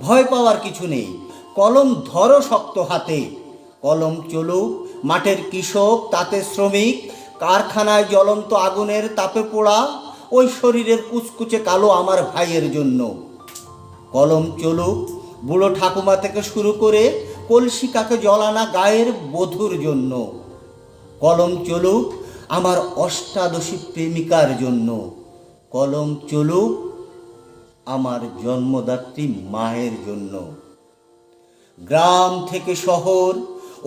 A: ভয় পাওয়ার কিছু নেই, কলম ধরো শক্ত হাতে। কলম চলুক, মাঠের কৃষক তাতে শ্রমিক, কারখানায় জ্বলন্ত আগুনের তাপে পোড়া ওই শরীরের কুচকুচে কালো আমার ভাইয়ের জন্য। কলম চলুক, বুড়ো ঠাকুমা থেকে শুরু করে কলসি কাকে জ্বলানা গায়ের বধূর জন্য। কলম চলুক আমার অষ্টাদশী প্রেমিকার জন্য। কলম চলুক আমার জন্মদাত্রী মায়ের জন্য। গ্রাম থেকে শহর,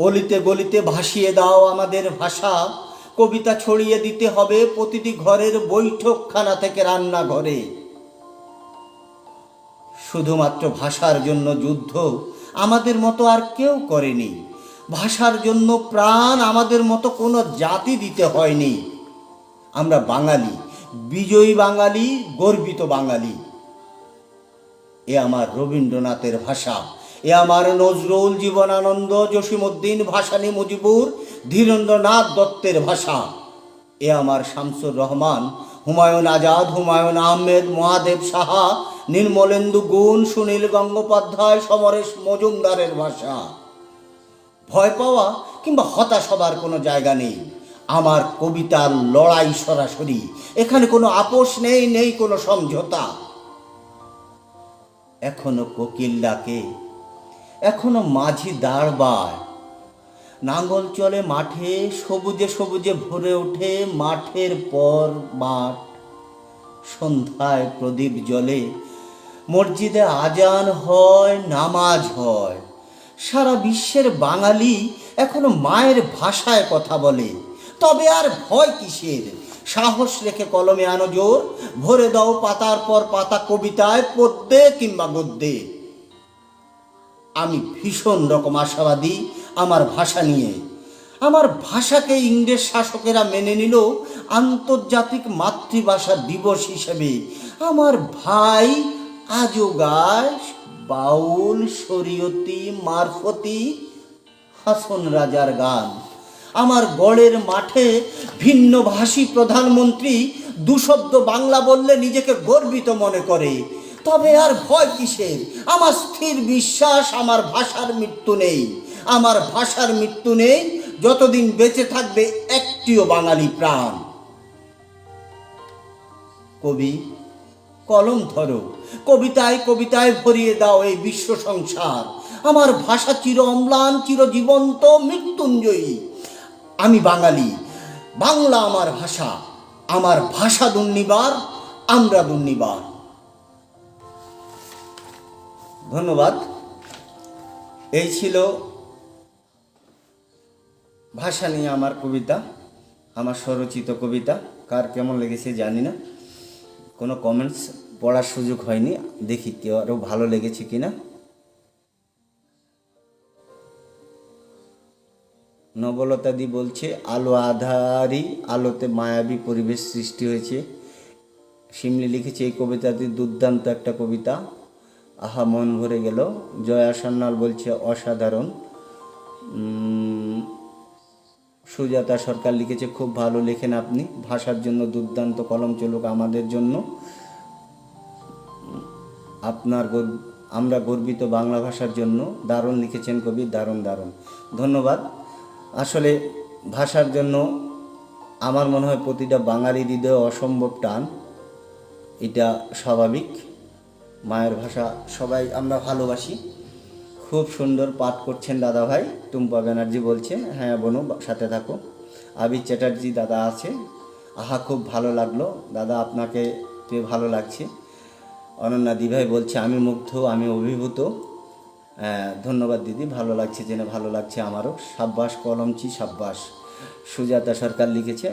A: অলিতে গলিতে ভাসিয়ে দাও আমাদের ভাষা। কবিতা ছড়িয়ে দিতে হবে প্রতিটি ঘরের বৈঠকখানা থেকে রান্নাঘরে। শুধুমাত্র ভাষার জন্য যুদ্ধ আমাদের মতো আর কেউ করেনি। ভাষার জন্য প্রাণ আমাদের মতো কোনো জাতি দিতে হয়নি। আমরা বাঙালি, বিজয়ী বাঙালি, গর্বিত বাঙালি। এ আমার রবীন্দ্রনাথের ভাষা, এ আমার নজরুল, জীবনানন্দ, জসীমউদ্দিন, ভাসানী, মুজিবুর, ধীরেন্দ্রনাথ দত্তের ভাষা। এ আমার শামসুর রহমান, হুমায়ুন আজাদ, হুমায়ুন আহমেদ, মহাদেব সাহা, নির্মলেন্দু গুণ, সুনীল গঙ্গোপাধ্যায়, সমরেশ মজুমদারের ভাষা। ভয় পাওয়া কিংবা হতাশ হবার কোনো জায়গা নেই। আমার কবিতার লড়াই সরাসরি, এখানে কোনো আপোষ নেই, নেই কোনো সমঝোতা। এখনো কোকিল ডাকে, এখনো মাঝি দাঁড়বায়, নাঙ্গল চলে মাঠে, সবুজে সবুজে ভরে ওঠে মাঠের পর মাঠ। সন্ধ্যায় প্রদীপ জ্বলে, মসজিদে আজান হয়, নামাজ হয়। সারা বিশ্বের বাঙালি এখনো মায়ের ভাষায় কথা বলে। তবে আর ভয় কিসের? সাহস রেখে কলমে আনো জোর, ভরে দাও পাতার পর পাতা কবিতায়, পদ্যে কিংবা গদ্যে। আমি ভীষণ রকম আশাবাদী আমার ভাষা নিয়ে। আমার ভাষাকে ইংরেজ শাসকেরা মেনে নিল আন্তর্জাতিক মাতৃভাষা দিবস হিসেবে। আমার ভাই আজও গায় বাউল, শরীয়তি, মারফতি, হাসন রাজার গান। আমার গড়ের মাঠে ভিন্নভাষী প্রধানমন্ত্রী 2 শব্দ বাংলা বললে নিজেকে গর্বিত মনে করে। তবে আর ভয় কিসের? আমার স্থির বিশ্বাস আমার ভাষার মৃত্যু নেই। আমার ভাষার মৃত্যু নেই যতদিন বেঁচে থাকবে একটিও বাঙালি প্রাণ। কবি কলম ধরো, কবিতায় কবিতায় ভরিয়ে দাও এই বিশ্ব সংসার।
B: আমার ভাষা চির অম্লান, চিরজীবন্ত, মৃত্যুঞ্জয়ী। আমি বাঙালি, বাংলা আমার ভাষা দুর্নিবার, আমরা দুর্নিবার।
A: ধন্যবাদ। এই ছিল ভাষা নিয়ে আমার কবিতা, আমার স্বরচিত কবিতা। কার কেমন লেগেছে জানি না, কোনো কমেন্টস পড়ার সুযোগ হয়নি, দেখি কেউ আরও ভালো লেগেছে কিনা। নবলতাদি বলছে আলো আধারি আলোতে মায়াবী পরিবেশ সৃষ্টি হয়েছে। শিমলি লিখেছে এই কবিতাটি দুর্দান্ত একটা কবিতা, আহা মন ভরে গেল। জয়া সান্যাল বলছে অসাধারণ। সুজাতা সরকার লিখেছে খুব ভালো লেখেন আপনি, ভাষার জন্য দুর্দান্ত, কলম চলুক আমাদের জন্য। আমরা গর্বিত বাংলা ভাষার জন্য। দারুণ লিখেছেন কবি, দারুণ দারুণ, ধন্যবাদ। আসলে ভাষার জন্য আমার মনে হয় প্রতিটা বাঙালির হৃদয়ে অসম্ভব টান, এটা স্বাভাবিক। মায়ের ভাষা সবাই আমরা ভালোবাসি। খুব সুন্দর পাঠ করছেন দাদা ভাই। টুম্পা ব্যানার্জি বলছে হ্যাঁ বোনু সাথে থাকো। আবির চ্যাটার্জি দাদা আছে, আহা খুব ভালো লাগলো দাদা, আপনাকে পেয়ে ভালো লাগছে। অনন্যা দিভাই বলছে আমি মুগ্ধ, আমি অভিভূত। ধন্যবাদ দিদি, ভালো লাগছে জেনে ভালো লাগছে আমারও। সাব্বাস কলমচি সাব্বাস। সুজাতা সরকার লিখেছে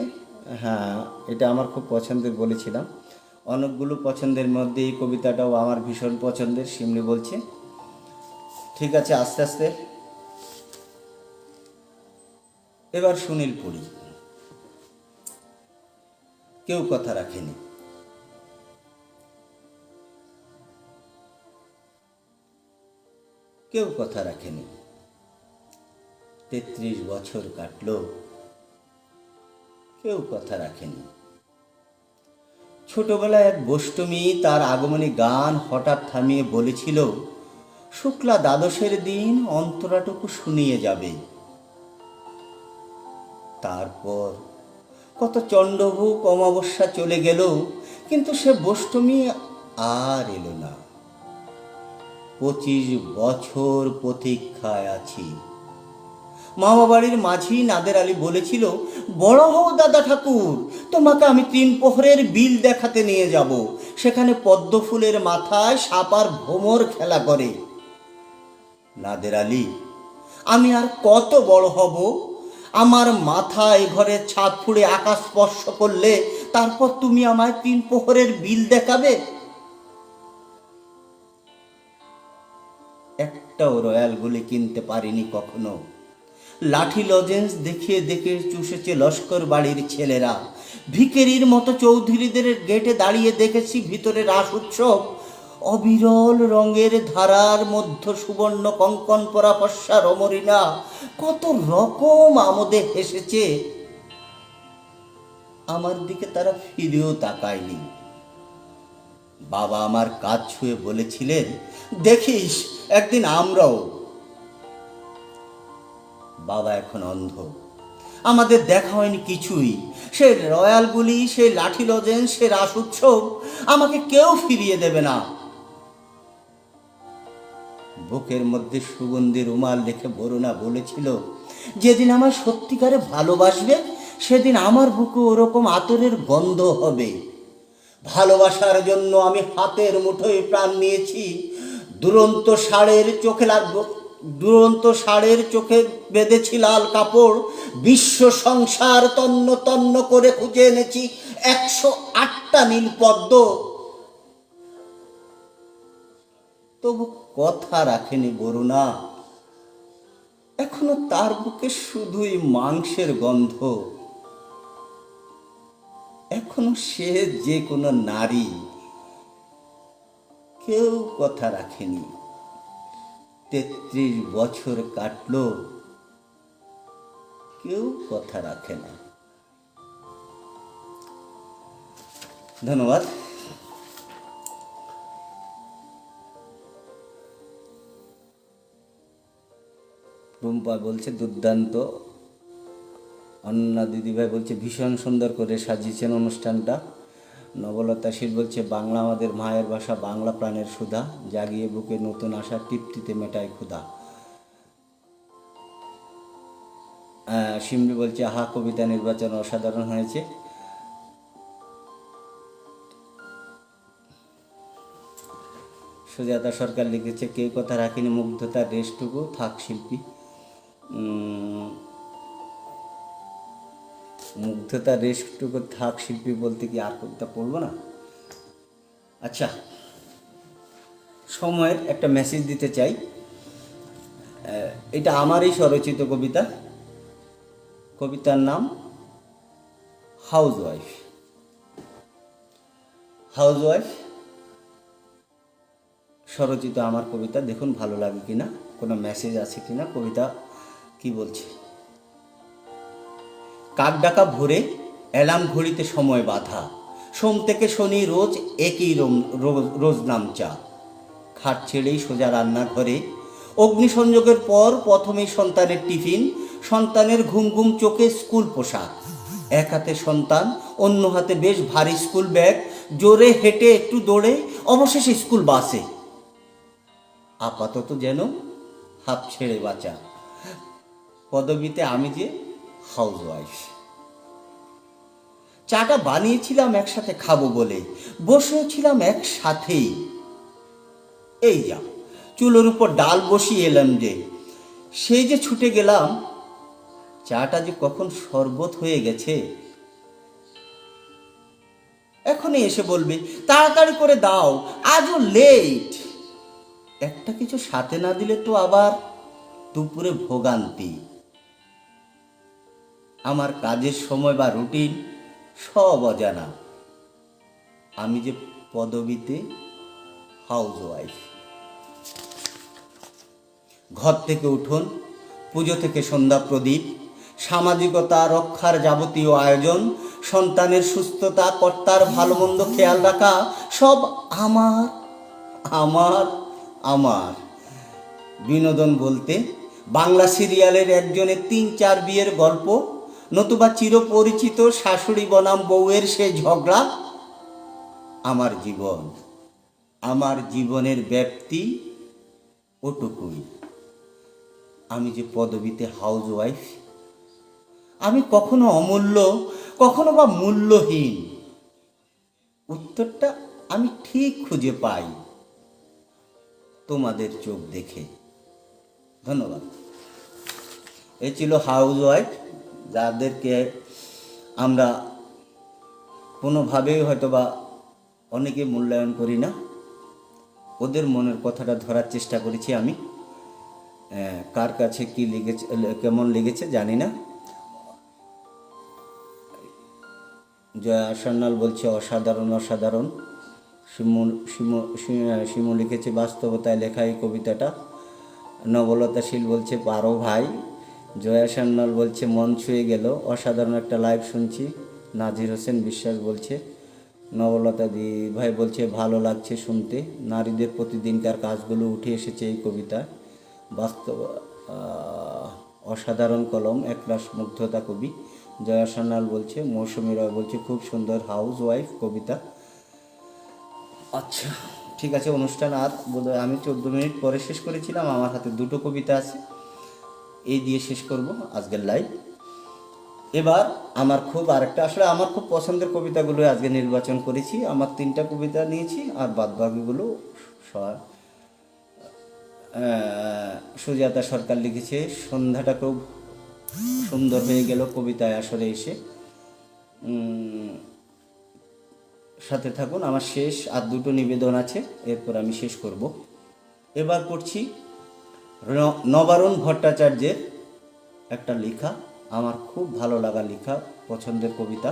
A: হ্যাঁ এটা আমার খুব পছন্দের বলেছিলাম। অনেকগুলো পছন্দের মধ্যে এই কবিতাটাও আমার ভীষণ পছন্দের, শিমলি বলছে। ঠিক আছে, আস্তে আস্তে এবার সুনীল পড়ি। কেউ কথা রাখেনি। কেউ কথা রাখেনি। 33 বছর কাটলো, কেউ কথা রাখেনি। ছোটবেলায় এক গোষ্ঠমী তার আগমনী গান হঠাৎ থামিয়ে বলেছিল শুক্লা দ্বাদশের দিন অন্তরাটুকু শুনিয়ে যাবে। তারপর কত চণ্ডভূক অমাবস্যা চলে গেল, কিন্তু সে গোষ্ঠমী আর এলো না। 25 বছর প্রতীক্ষায় আছি। মামা বাড়ির মাঝি নাদের আলী বলেছিল বড় হও দাদা ঠাকুর, তোমাকে আমি 3 প্রহরের বিল দেখাতে নিয়ে যাব, সেখানে পদ্ম ফুলের মাথায় সাপ আর ভোমর খেলা করে। নাদের আলী, আমি আর কত বড় হব? আমার মাথায় ঘরের ছাদ ফুঁড়ে আকাশ স্পর্শ করলে তারপর তুমি আমায় 3 প্রহরের বিল দেখাবে? একটাও রয়্যাল গুলি কিনতে পারিনি কখনো। লাঠি লজেন্স দেখিয়ে দেখে চুষেছে লস্কর বাড়ির ছেলেরা। ভিকেরির মতো চৌধুরীদের গেটে দাঁড়িয়ে দেখেছি ভিতরে রাস উৎসব। অবিরল রঙের ধারার মধ্য সুবর্ণ কঙ্কন পরা ফর্সা রমরীনা কত রকম আমোদে হেসেছে। আমার দিকে তারা ফিরেও তাকায়নি। বাবা আমার কাজ ছুঁয়ে বলেছিলেন দেখিস একদিন আমরাও। বাবা এখন অন্ধ, আমাদের দেখা হয়নি কিছুই। সে রয়্যালগুলি, সে লাঠি লজেন্স, সে রাস উৎসব আমাকে কেউ ফিরিয়ে দেবে না। বুকের মধ্যে সুগন্ধি রুমাল রেখে বরুণা বলেছিল যেদিন আমার সত্যিকারে ভালোবাসবে সেদিন আমার বুকে ওরকম আতরের গন্ধ হবে। ভালোবাসার জন্য আমি হাতের মুঠোয় প্রাণ নিয়েছি। দুরন্ত ষাঁড়ের চোখে বেঁধেছি লাল কাপড়। বিশ্ব সংসার তন্ন তন্ন করে খুঁজে এনেছি 108টা নীল পদ্ম, তবু কথা রাখেনি বরুণা। এখনো তার বুকে শুধুই মাংসের গন্ধ। এখনো সে যে কোনো নারী। কেউ কথা রাখেনি। 33 বছর কাটলো, কেউ কথা রাখে না। ধন্যবাদ। রুম্পা বলছে দুর্দান্ত। অন্না দিদিভাই বলছে ভীষণ সুন্দর করে সাজিয়েছেন অনুষ্ঠানটা। নবলতা শীল বলছে বাংলা আমাদের মায়ের ভাষা, বাংলা প্রাণের সুধা, জাগিয়ে বুকে নতুন আশা, তৃপ্তিতে মেটায় ক্ষুধা। শিমলি বলছে আহা কবিতা নির্বাচন অসাধারণ হয়েছে। সুজাতা সরকার লিখেছে কেউ কথা রাখিনি, মুগ্ধতার রেশটুকু থাক শিল্পী। মুগ্ধতার রেশটুকু থাক শিল্পী বলতে কি আর কবিতা পড়বো না? আচ্ছা, সময়ের একটা মেসেজ দিতে চাই। এটা আমারই স্বরচিত কবিতা। কবিতার নাম হাউস ওয়াইফ। হাউস ওয়াইফ স্বরচিত আমার কবিতা, দেখুন ভালো লাগে কিনা, কোনো মেসেজ আছে কিনা। কবিতা কি বলছে? কাক ডাকা ভোরে অ্যালার্ম ঘড়িতে সময় বাঁধা, সোম থেকে শনি রোজ একই রোজ নামচা, খাট ছেড়েই সোজা রান্নাঘরে, অগ্নিসংযোগের পর প্রথমেই সন্তানের টিফিন, সন্তানের ঘুম ঘুম চোখে স্কুল পোশাক, এক হাতে সন্তান অন্য হাতে বেশ ভারী স্কুল ব্যাগ, জোরে হেঁটে একটু দৌড়ে অবশেষে স্কুল বাসে, আপাতত যেন হাফ ছেড়ে বাঁচা, পদবিতে আমি যে হাউস ওয়াইফ। চাটা বানিয়েছিলাম একসাথে খাবো বলে, বসেছিলাম একসাথেই, এই যা চুলোর উপর ডাল বসিয়ে এলাম যে, সেই যে ছুটে গেলাম, চাটা যে কখন শরবত হয়ে গেছে। এখনই এসে বলবে তাড়াতাড়ি করে দাও, আজও লেট। একটা কিছু সাথে না দিলে তো আবার দুপুরে ভোগান্তি। আমার কাজের সময় বা রুটিন সব অজানা, আমি যে পদবিতে হাউস ওয়াইফ। ঘর থেকে উঠোন, পুজো থেকে সন্ধ্যা প্রদীপ, সামাজিকতা রক্ষার যাবতীয় আয়োজন, সন্তানের সুস্থতা, কর্তার ভালো মন্দ খেয়াল রাখা, সব আমার আমার আমার। বিনোদন বলতে বাংলা সিরিয়ালের একজনের ৩-৪ বিয়ের গল্প, নতুবা চিরপরিচিত শাশুড়ি বনাম বউয়ের সে ঝগড়া। আমার জীবন, আমার জীবনের ব্যাপ্তি ওটুকুই। আমি যে পদবিতে হাউস ওয়াইফ, আমি কখনো অমূল্য, কখনো বা মূল্যহীন। উত্তরটা আমি ঠিক খুঁজে পাই তোমাদের চোখ দেখে। ধন্যবাদ। এ ছিল হাউস ওয়াইফ, যাদেরকে আমরা কোনোভাবেই হয়তো বা অনেকে মূল্যায়ন করি না, ওদের মনের কথাটা ধরার চেষ্টা করেছি আমি। কার কাছে কি লেগেছে, কেমন লেগেছে জানি না। জয়া সান্যাল বলছে অসাধারণ অসাধারণ। শিমু লিখেছে বাস্তবতায় লেখা এই কবিতাটা। নবলতা শীল বলছে পারো ভাই। জয়া সান্যাল বলছে মন ছুঁয়ে গেল, অসাধারণ একটা লাইভ শুনছি। নাজির হোসেন বিশ্বাস বলছে, নবলতা দি ভাই বলছে ভালো লাগছে শুনতে, নারীদের প্রতিদিনকার কাজগুলো উঠে এসেছে এই কবিতায়। বাস্তব অসাধারণ কলম, একরাশ মুগ্ধতা কবি। জয়া সান্যাল বলছে, মৌসুমী রয় বলছে খুব সুন্দর হাউস ওয়াইফ কবিতা। আচ্ছা ঠিক আছে, অনুষ্ঠান আর বোধহয় আমি 14 মিনিট পরে শেষ করেছিলাম। আমার হাতে 2টো কবিতা আছে, এই দিয়ে শেষ করব আজকের লাইভ। এবার আমার খুব পছন্দের কবিতাগুলো আজকে নির্বাচন করেছি। আমার 3টা কবিতা নিয়েছি, আর বাদবাকিগুলো সুজাতা সরকার লিখেছে। সন্ধ্যাটা খুব সুন্দর হয়ে গেল কবিতায় আসরে এসে। সাথে থাকুন, আমার শেষ আর 2টো নিবেদন আছে, এরপর আমি শেষ করব। এবার পড়ছি নবারুণ ভট্টাচার্যের একটা লেখা, আমার খুব ভালো লাগা লেখা, পছন্দের কবিতা।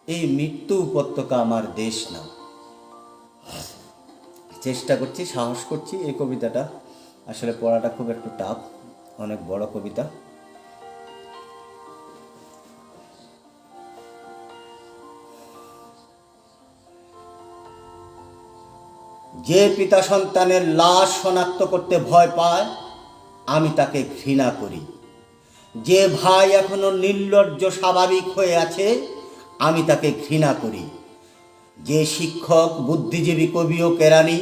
A: এই মৃত্যু উপত্যকা আমার দেশ না। চেষ্টা করছি, সাহস করছি। এই কবিতাটা আসলে পড়াটা খুব একটু টাফ, অনেক বড় কবিতা। যে পিতা সন্তানের লাশ শনাক্ত করতে ভয় পায়, আমি তাকে ঘৃণা করি। যে ভাই এখনো নির্লজ্জ স্বাভাবিক হয়ে আছে, আমি তাকে ঘৃণা করি। যে শিক্ষক, বুদ্ধিজীবী, কবি ও কেরানি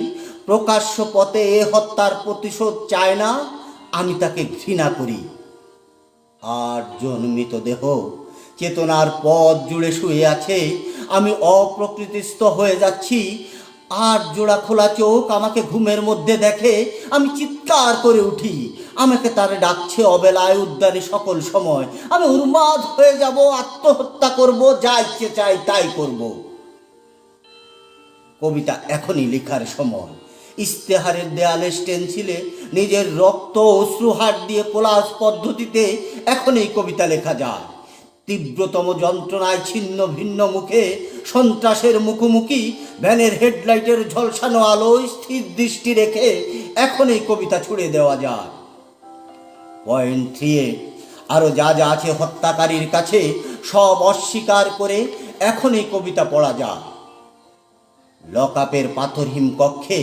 A: প্রকাশ্য পথে এ হত্যার প্রতিশোধ চায় না, আমি তাকে ঘৃণা করি।
B: 8 জন মৃতদেহ চেতনার পথ জুড়ে শুয়ে আছে। আমি অপ্রকৃতিস্থ হয়ে যাচ্ছি। 8 জোড়া খোলা চোখ আমাকে ঘুমের মধ্যে দেখে। আমি চিৎকার করে উঠি। আমাকে তারা ডাকছে অবেলায়, উদ্যানে, সকল সময়। আমি উন্মাদ হয়ে যাব, আত্মহত্যা করব, যা ইচ্ছে চাই তাই করব। কবিতা এখনই লেখার সময়। ইস্তেহারের দেয়ালে স্টেনসিলে নিজের রক্ত অশ্রু হাত দিয়ে কোলাজ পদ্ধতিতে এখন এই কবিতা লেখা যায়। তীব্রতম যন্ত্রণায় ছিন্ন ভিন্ন মুখে সন্ত্রাসের মুখোমুখি ভ্যানের হেডলাইটের ঝলসানো আলোয় স্থির দৃষ্টি রেখে এখন এই কবিতা ছুড়ে দেওয়া যায়। পয়েন্ট 3 আরও যা যা আছে হত্যাকারীর কাছে সব অস্বীকার করে এখন এই কবিতা পড়া যায়। লকআপের পাথরহীন কক্ষে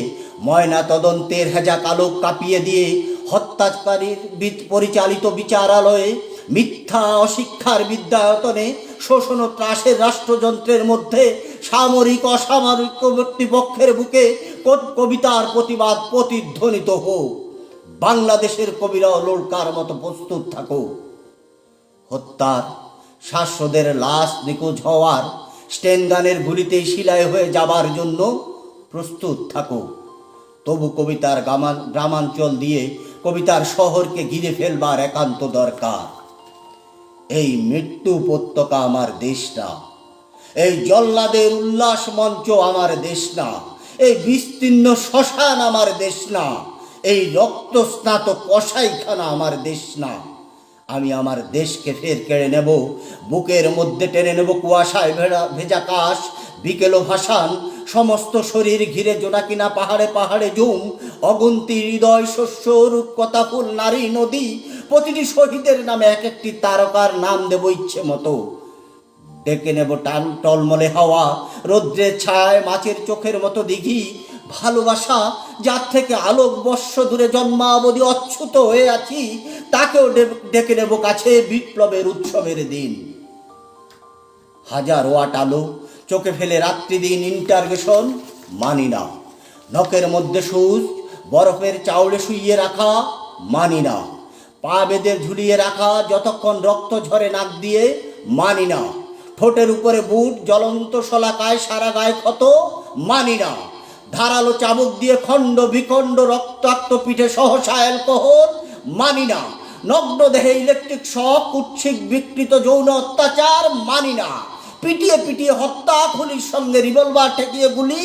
B: ময়না তদন্তের হেজা কালো কাঁপিয়ে দিয়ে হত্যাকারীর পরিচালিত বিচারালয়ে মিথ্যা অশিক্ষার বিদ্যায়তনে শোষণ ও ত্রাসের রাষ্ট্রযন্ত্রের মধ্যে সামরিক অসামরিক কর্তৃপক্ষের বুকে কবিতার প্রতিবাদ প্রতিধ্বনিত হোক। বাংলাদেশের কবিরাও লড়কার মতো প্রস্তুত থাকো। হত্যার শাশ্বদের লাশ নিখোঁজ হওয়ার স্টেনগানের গুলিতেই শিলায় হয়ে যাবার জন্য প্রস্তুত থাকো। তবু কবিতার গ্রামাঞ্চল দিয়ে কবিতার শহরকে ঘিরে ফেলবার একান্ত দরকার। এই মৃত্যু উপত্যকা আমার দেশ না, এই জল্লাদের উল্লাস মঞ্চ আমার দেশ না, এই বিস্তীর্ণ শ্মশান আমার দেশ না, এই রক্তস্নাত কসাইখানা আমার দেশ না। আমি আমার দেশকে ফের কেড়ে নেব, বুকের মধ্যে টেনে নেব কুয়াশায় ভেজা কাশ, বিকেল ভাসান সমস্ত শরীর ঘিরে জোনাকিনা পাহাড়ে পাহাড়ে জুম, অগুন্তি হৃদয় শস্য রূপকথা ফুল নারী নদী, প্রতিটি শহীদের নামে এক একটি তারকার নাম দেব ইচ্ছে মতো। ডেকে নেব টান টলমলে হাওয়া, রৌদ্রের ছায় মাছের চোখের মতো দিঘি, ভালোবাসা যার থেকে আলোক বর্ষ দূরে জন্মাবধি অচ্যুত হয়ে আছি, তাকেও ডেকে নেব কাছে বিপ্লবের উৎসবের দিন। 1000 ওয়াট আলো চোখে ফেলে রাত্রি দিন ইন্টারগেশন মানি না। নখের মধ্যে সুচ বরফের চাউলে শুইয়ে রাখা মানি না। পা বেঁধে ঝুলিয়ে রাখা যতক্ষণ রক্ত ঝরে নাক দিয়ে মানি না। ঠোঁটের উপরে বুট জ্বলন্ত শলাকায় সারা গায়ে ক্ষত মানি না। ধারালো চাবুক দিয়ে খণ্ড বিখণ্ড রক্তাক্ত পিঠে সহসা অ্যালকোহল মানি না। নগ্ন দেহে ইলেকট্রিক শক, কুৎসিক বিকৃত যৌন অত্যাচার মানি না। পিটিয়ে পিটিয়ে হত্যা, খুলির সঙ্গে রিভলভার ঠেকিয়ে গুলি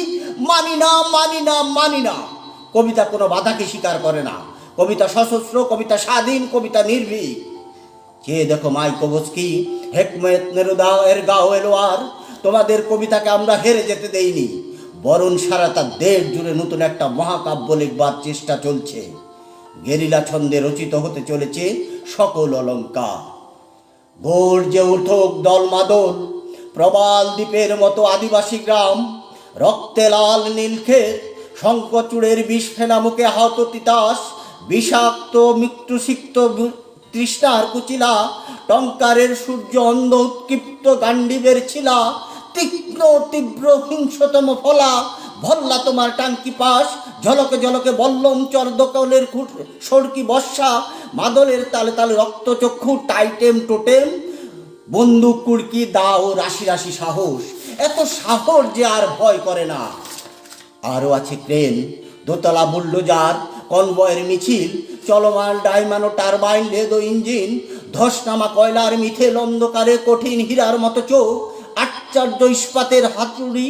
B: মানি না, মানি না, মানি না। কবিতা কোনো বাধাকে স্বীকার করে না। কবিতা সশস্ত্র, কবিতা স্বাধীন, কবিতা নির্ভীক। চেয়ে দেখো মাইকোভস্কি, হেকমেত নেরুদা, এরগাও, এলোয়ার, তোমাদের কবিতাকে আমরা হেরে যেতে দেইনি, বরং সারা তার দেশ জুড়ে নতুন একটা মহাকাব্য লিখবার চেষ্টা চলছে। গেরিলা ছন্দে রচিত হতে চলেছে সকল অলঙ্কার। গর্জে উঠুক দলমাদল, প্রবাল দ্বীপের মতো আদিবাসী গ্রাম, রক্তে লাল নীলক্ষেত, শঙ্খচূড়ের বিষ ফেনা মুখে আহত তিতাস, বিষাক্ত মৃত্যুসিক্ত তৃষ্ণার কুচিলা, টঙ্কারের সূর্য অন্ধ উৎক্ষিপ্ত গান্ডীবের ছিলা, তীক্ষ্ণ তীব্র হিংসতম ফলা, ভল্লা তোমার টাঙ্কি পাশ, ঝলকে ঝলকে বল্লম চর্দকলের সড়কি বর্ষা, মাদলের তালে তালে রক্তচক্ষু, টাইটেম টোটেম, বন্দুক কুড়কি দাও, রাশি রাশি সাহস, এত সাহস যে আর ভয় করে না। আরও আছে ক্রেন, দোতলা বুল্ডোজার, কনভয়ের মিছিল, চলমান ডাইমানো টারবাইন, লেদো ইঞ্জিন, ধসনামা কয়লার মিথেল অন্ধকারে কঠিন হীরার মতো চোখ, আশ্চর্য ইস্পাতের হাতুড়ি,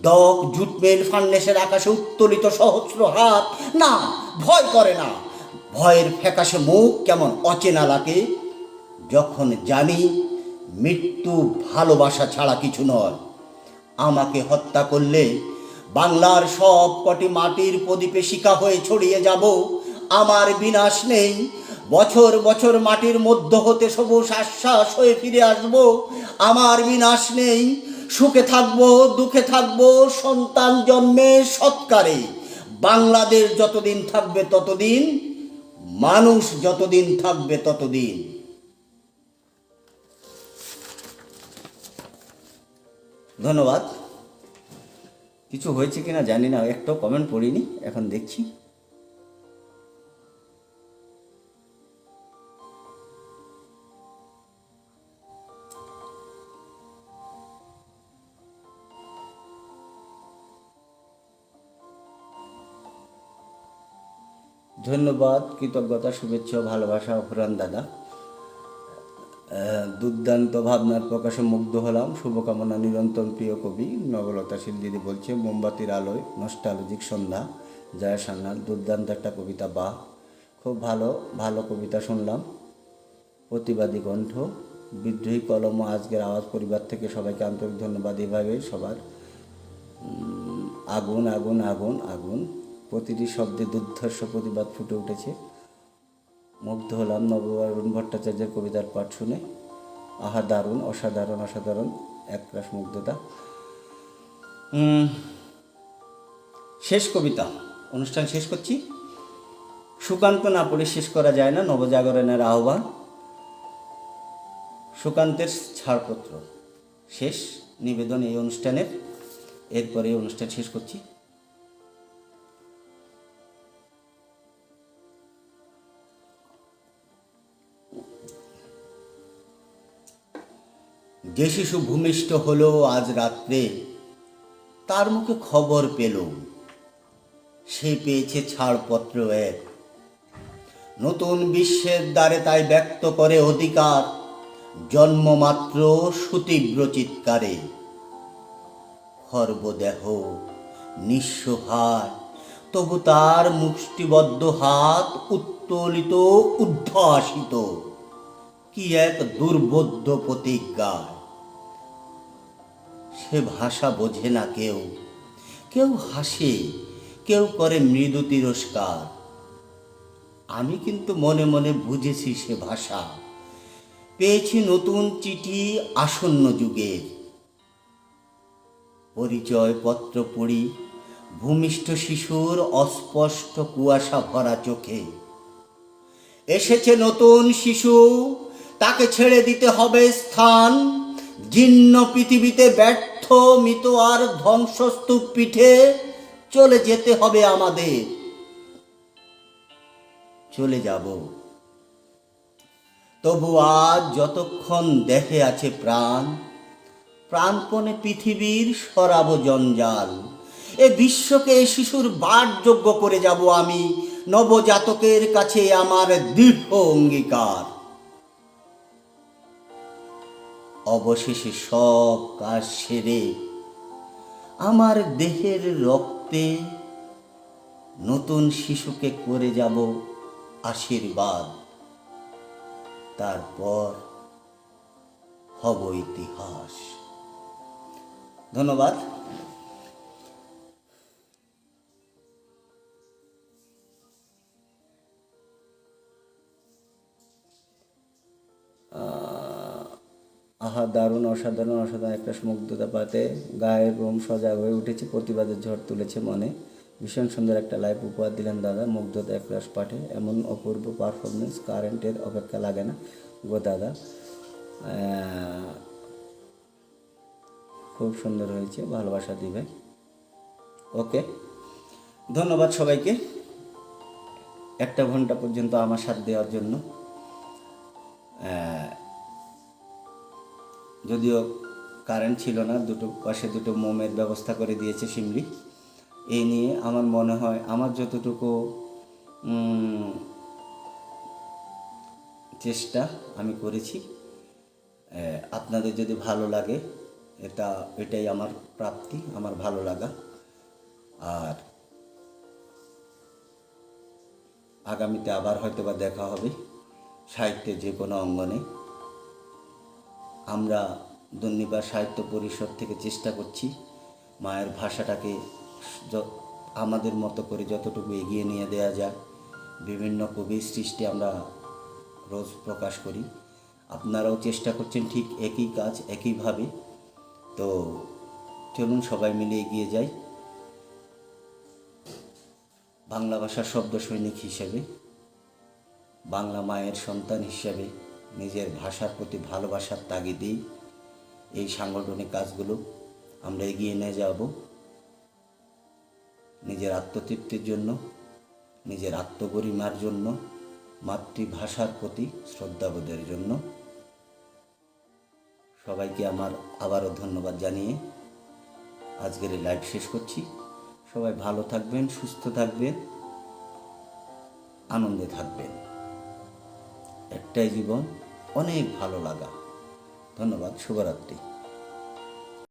B: ডক জুটমেল ফান্ডেসের আকাশে উত্তোলিত সহস্র হাত। না, ভয় করে না। ভয়ের ফ্যাকাশে মুখ কেমন অচেনা লাগে যখন জানি মৃত্যু ভালোবাসা ছাড়া কিছু নয়। আমাকে হত্যা করলে বাংলার সব কটি মাটির প্রদীপে শিখা হয়ে ছড়িয়ে যাব। আমার বিনাশ নেই। বছর বছর মাটির মধ্য হতে সবুজ আশ্বাস হয়ে ফিরে আসব। আমার বিনাশ নেই। সুখে থাকবো, দুঃখে থাকবো, সন্তান জন্মে সৎকারে। বাংলাদেশ যতদিন থাকবে ততদিন, মানুষ যতদিন থাকবে ততদিন। ধন্যবাদ। কিছু হয়েছে কিনা জানি না, একটা কমেন্ট পড়িনি, এখন দেখছি।
A: ধন্যবাদ, কৃতজ্ঞতা, শুভেচ্ছা ও ভালোবাসা অফুরান দাদা। দুর্দান্ত ভাবনার প্রকাশে মুগ্ধ হলাম। শুভকামনা নিরন্তর, প্রিয় কবি নবলতাশীল দিদি বলছে। মোমবাতির আলোয় নস্টালজিক সন্ধ্যা, জয়া সান্যাল। দুর্দান্ত একটা কবিতা, বা খুব ভালো ভালো কবিতা শুনলাম। প্রতিবাদী কণ্ঠ, বিদ্রোহী কলম ও আজকের আওয়াজ পরিবার থেকে সবাইকে আন্তরিক ধন্যবাদ। এভাবে সবার আগুন আগুন আগুন আগুন, প্রতিটি শব্দে দুর্ধর্ষ প্রতিবাদ ফুটে উঠেছে। মুগ্ধ হলাম নববরণ ভট্টাচার্যের কবিতার পাঠ শুনে। আহা, দারুণ, অসাধারণ অসাধারণ, একরাশ মুগ্ধতা। শেষ কবিতা, অনুষ্ঠান শেষ করছি। সুকান্ত না পড়ে শেষ করা যায় না। নবজাগরণের আহ্বান, সুকান্তের ছাড়পত্র, শেষ নিবেদন এই অনুষ্ঠানের। এরপরে এই অনুষ্ঠান শেষ করছি।
B: যে শিশু ভূমিষ্ঠ হলো আজ রাত্রে, তার মুখে খবর পেল সে পেয়েছে ছাড়পত্র এক। নতুন বিশ্বের দ্বারে তাই ব্যক্ত করে অধিকার, জন্মমাত্র সুতীব্র চিৎকারে। খর্বদেহ নিঃস্বহায়, তবু তার মুষ্টিবদ্ধ হাত উত্তোলিত উদ্ভাসিত, কি এক দুর্বোধ্য প্রতিজ্ঞায়। সে ভাষা বোঝে না কেউ, কেউ হাসে, কেউ করে মৃদু তিরস্কার। আমি কিন্তু মনে মনে বুঝেছি সে ভাষা। পেয়েছি নতুন চিঠি আসন্ন যুগের। পরিচয় পত্র পড়ি ভূমিষ্ঠ শিশুর অস্পষ্ট কুয়াশা ভরা চোখে। এসেছে নতুন শিশু, তাকে ছেড়ে দিতে হবে স্থান। জীর্ণ পৃথিবীতে ব্যর্থ মৃত আর ধ্বংসস্তূপ পিঠে চলে যেতে হবে আমাদের। চলে যাব, তবু আজ যতক্ষণ দেহে আছে প্রাণ, প্রাণপণে পৃথিবীর সরাব জঞ্জাল। এ বিশ্বকে এ শিশুর বাসযোগ্য করে যাব আমি। নবজাতকের কাছে আমার দৃঢ় অঙ্গীকার। অবশেষে সব কাজ সেরে আমার দেহের রক্তে নতুন শিশুকে করে যাব আশীর্বাদ। তারপর হব ইতিহাস। ধন্যবাদ।
A: আহা, দারুণ, অসাধারণ অসাধারণ, একটা মুগ্ধতা পাতে গায়ের রোম সজাগ হয়ে উঠেছে। প্রতিবাদের ঝড় তুলেছে মনে। ভীষণ সুন্দর একটা লাইভ উপহার দিলেন দাদা। মুগ্ধতা একরাশ পাঠে, এমন অপূর্ব পারফরমেন্স কারেন্টের অপেক্ষা লাগে না গো দাদা। খুব সুন্দর হয়েছে, ভালোবাসা দিবে। ওকে, ধন্যবাদ সবাইকে একটা ঘন্টা পর্যন্ত আমার সাথ দেওয়ার জন্য। যদিও কারেন্ট ছিল না, দুটো পাশে দুটো মোমের ব্যবস্থা করে দিয়েছে সিমরি। এই নিয়ে আমার মনে হয় আমার যতটুকু চেষ্টা আমি করেছি। আপনাদের যদি ভালো লাগে, এটাই আমার প্রাপ্তি, আমার ভালো লাগা। আর আগামীতে আবার হয়তো বা দেখা হবে সাহিত্যের যে কোনো অঙ্গনে। আমরা দুর্নিবার সাহিত্য পরিষদ থেকে চেষ্টা করছি মায়ের ভাষাটাকে আমাদের মতো করে যতটুকু এগিয়ে নিয়ে দেওয়া যায়। বিভিন্ন কবির সৃষ্টি আমরা রোজ প্রকাশ করি, আপনারাও চেষ্টা করছেন ঠিক একই কাজ একইভাবে। তো চলুন সবাই মিলে এগিয়ে যাই। বাংলা ভাষার শব্দ সৈনিক হিসেবে, বাংলা মায়ের সন্তান হিসেবে নিজের ভাষার প্রতি ভালোবাসার তাগিদেই এই সাংগঠনিক কাজগুলো আমরা এগিয়ে নিয়ে যাব। নিজের আত্মতৃপ্তির জন্য, নিজের আত্মগরিমার জন্য, মাতৃভাষার প্রতি শ্রদ্ধাবোধের জন্য। সবাইকে আমার আবারও ধন্যবাদ জানিয়ে আজকের এই লাইভ শেষ করছি। সবাই ভালো থাকবেন, সুস্থ থাকবেন। আনন্দে থাকবেন। একটাই জীবন, অনেক ভালো লাগা। ধন্যবাদ। শুভরাত্রি।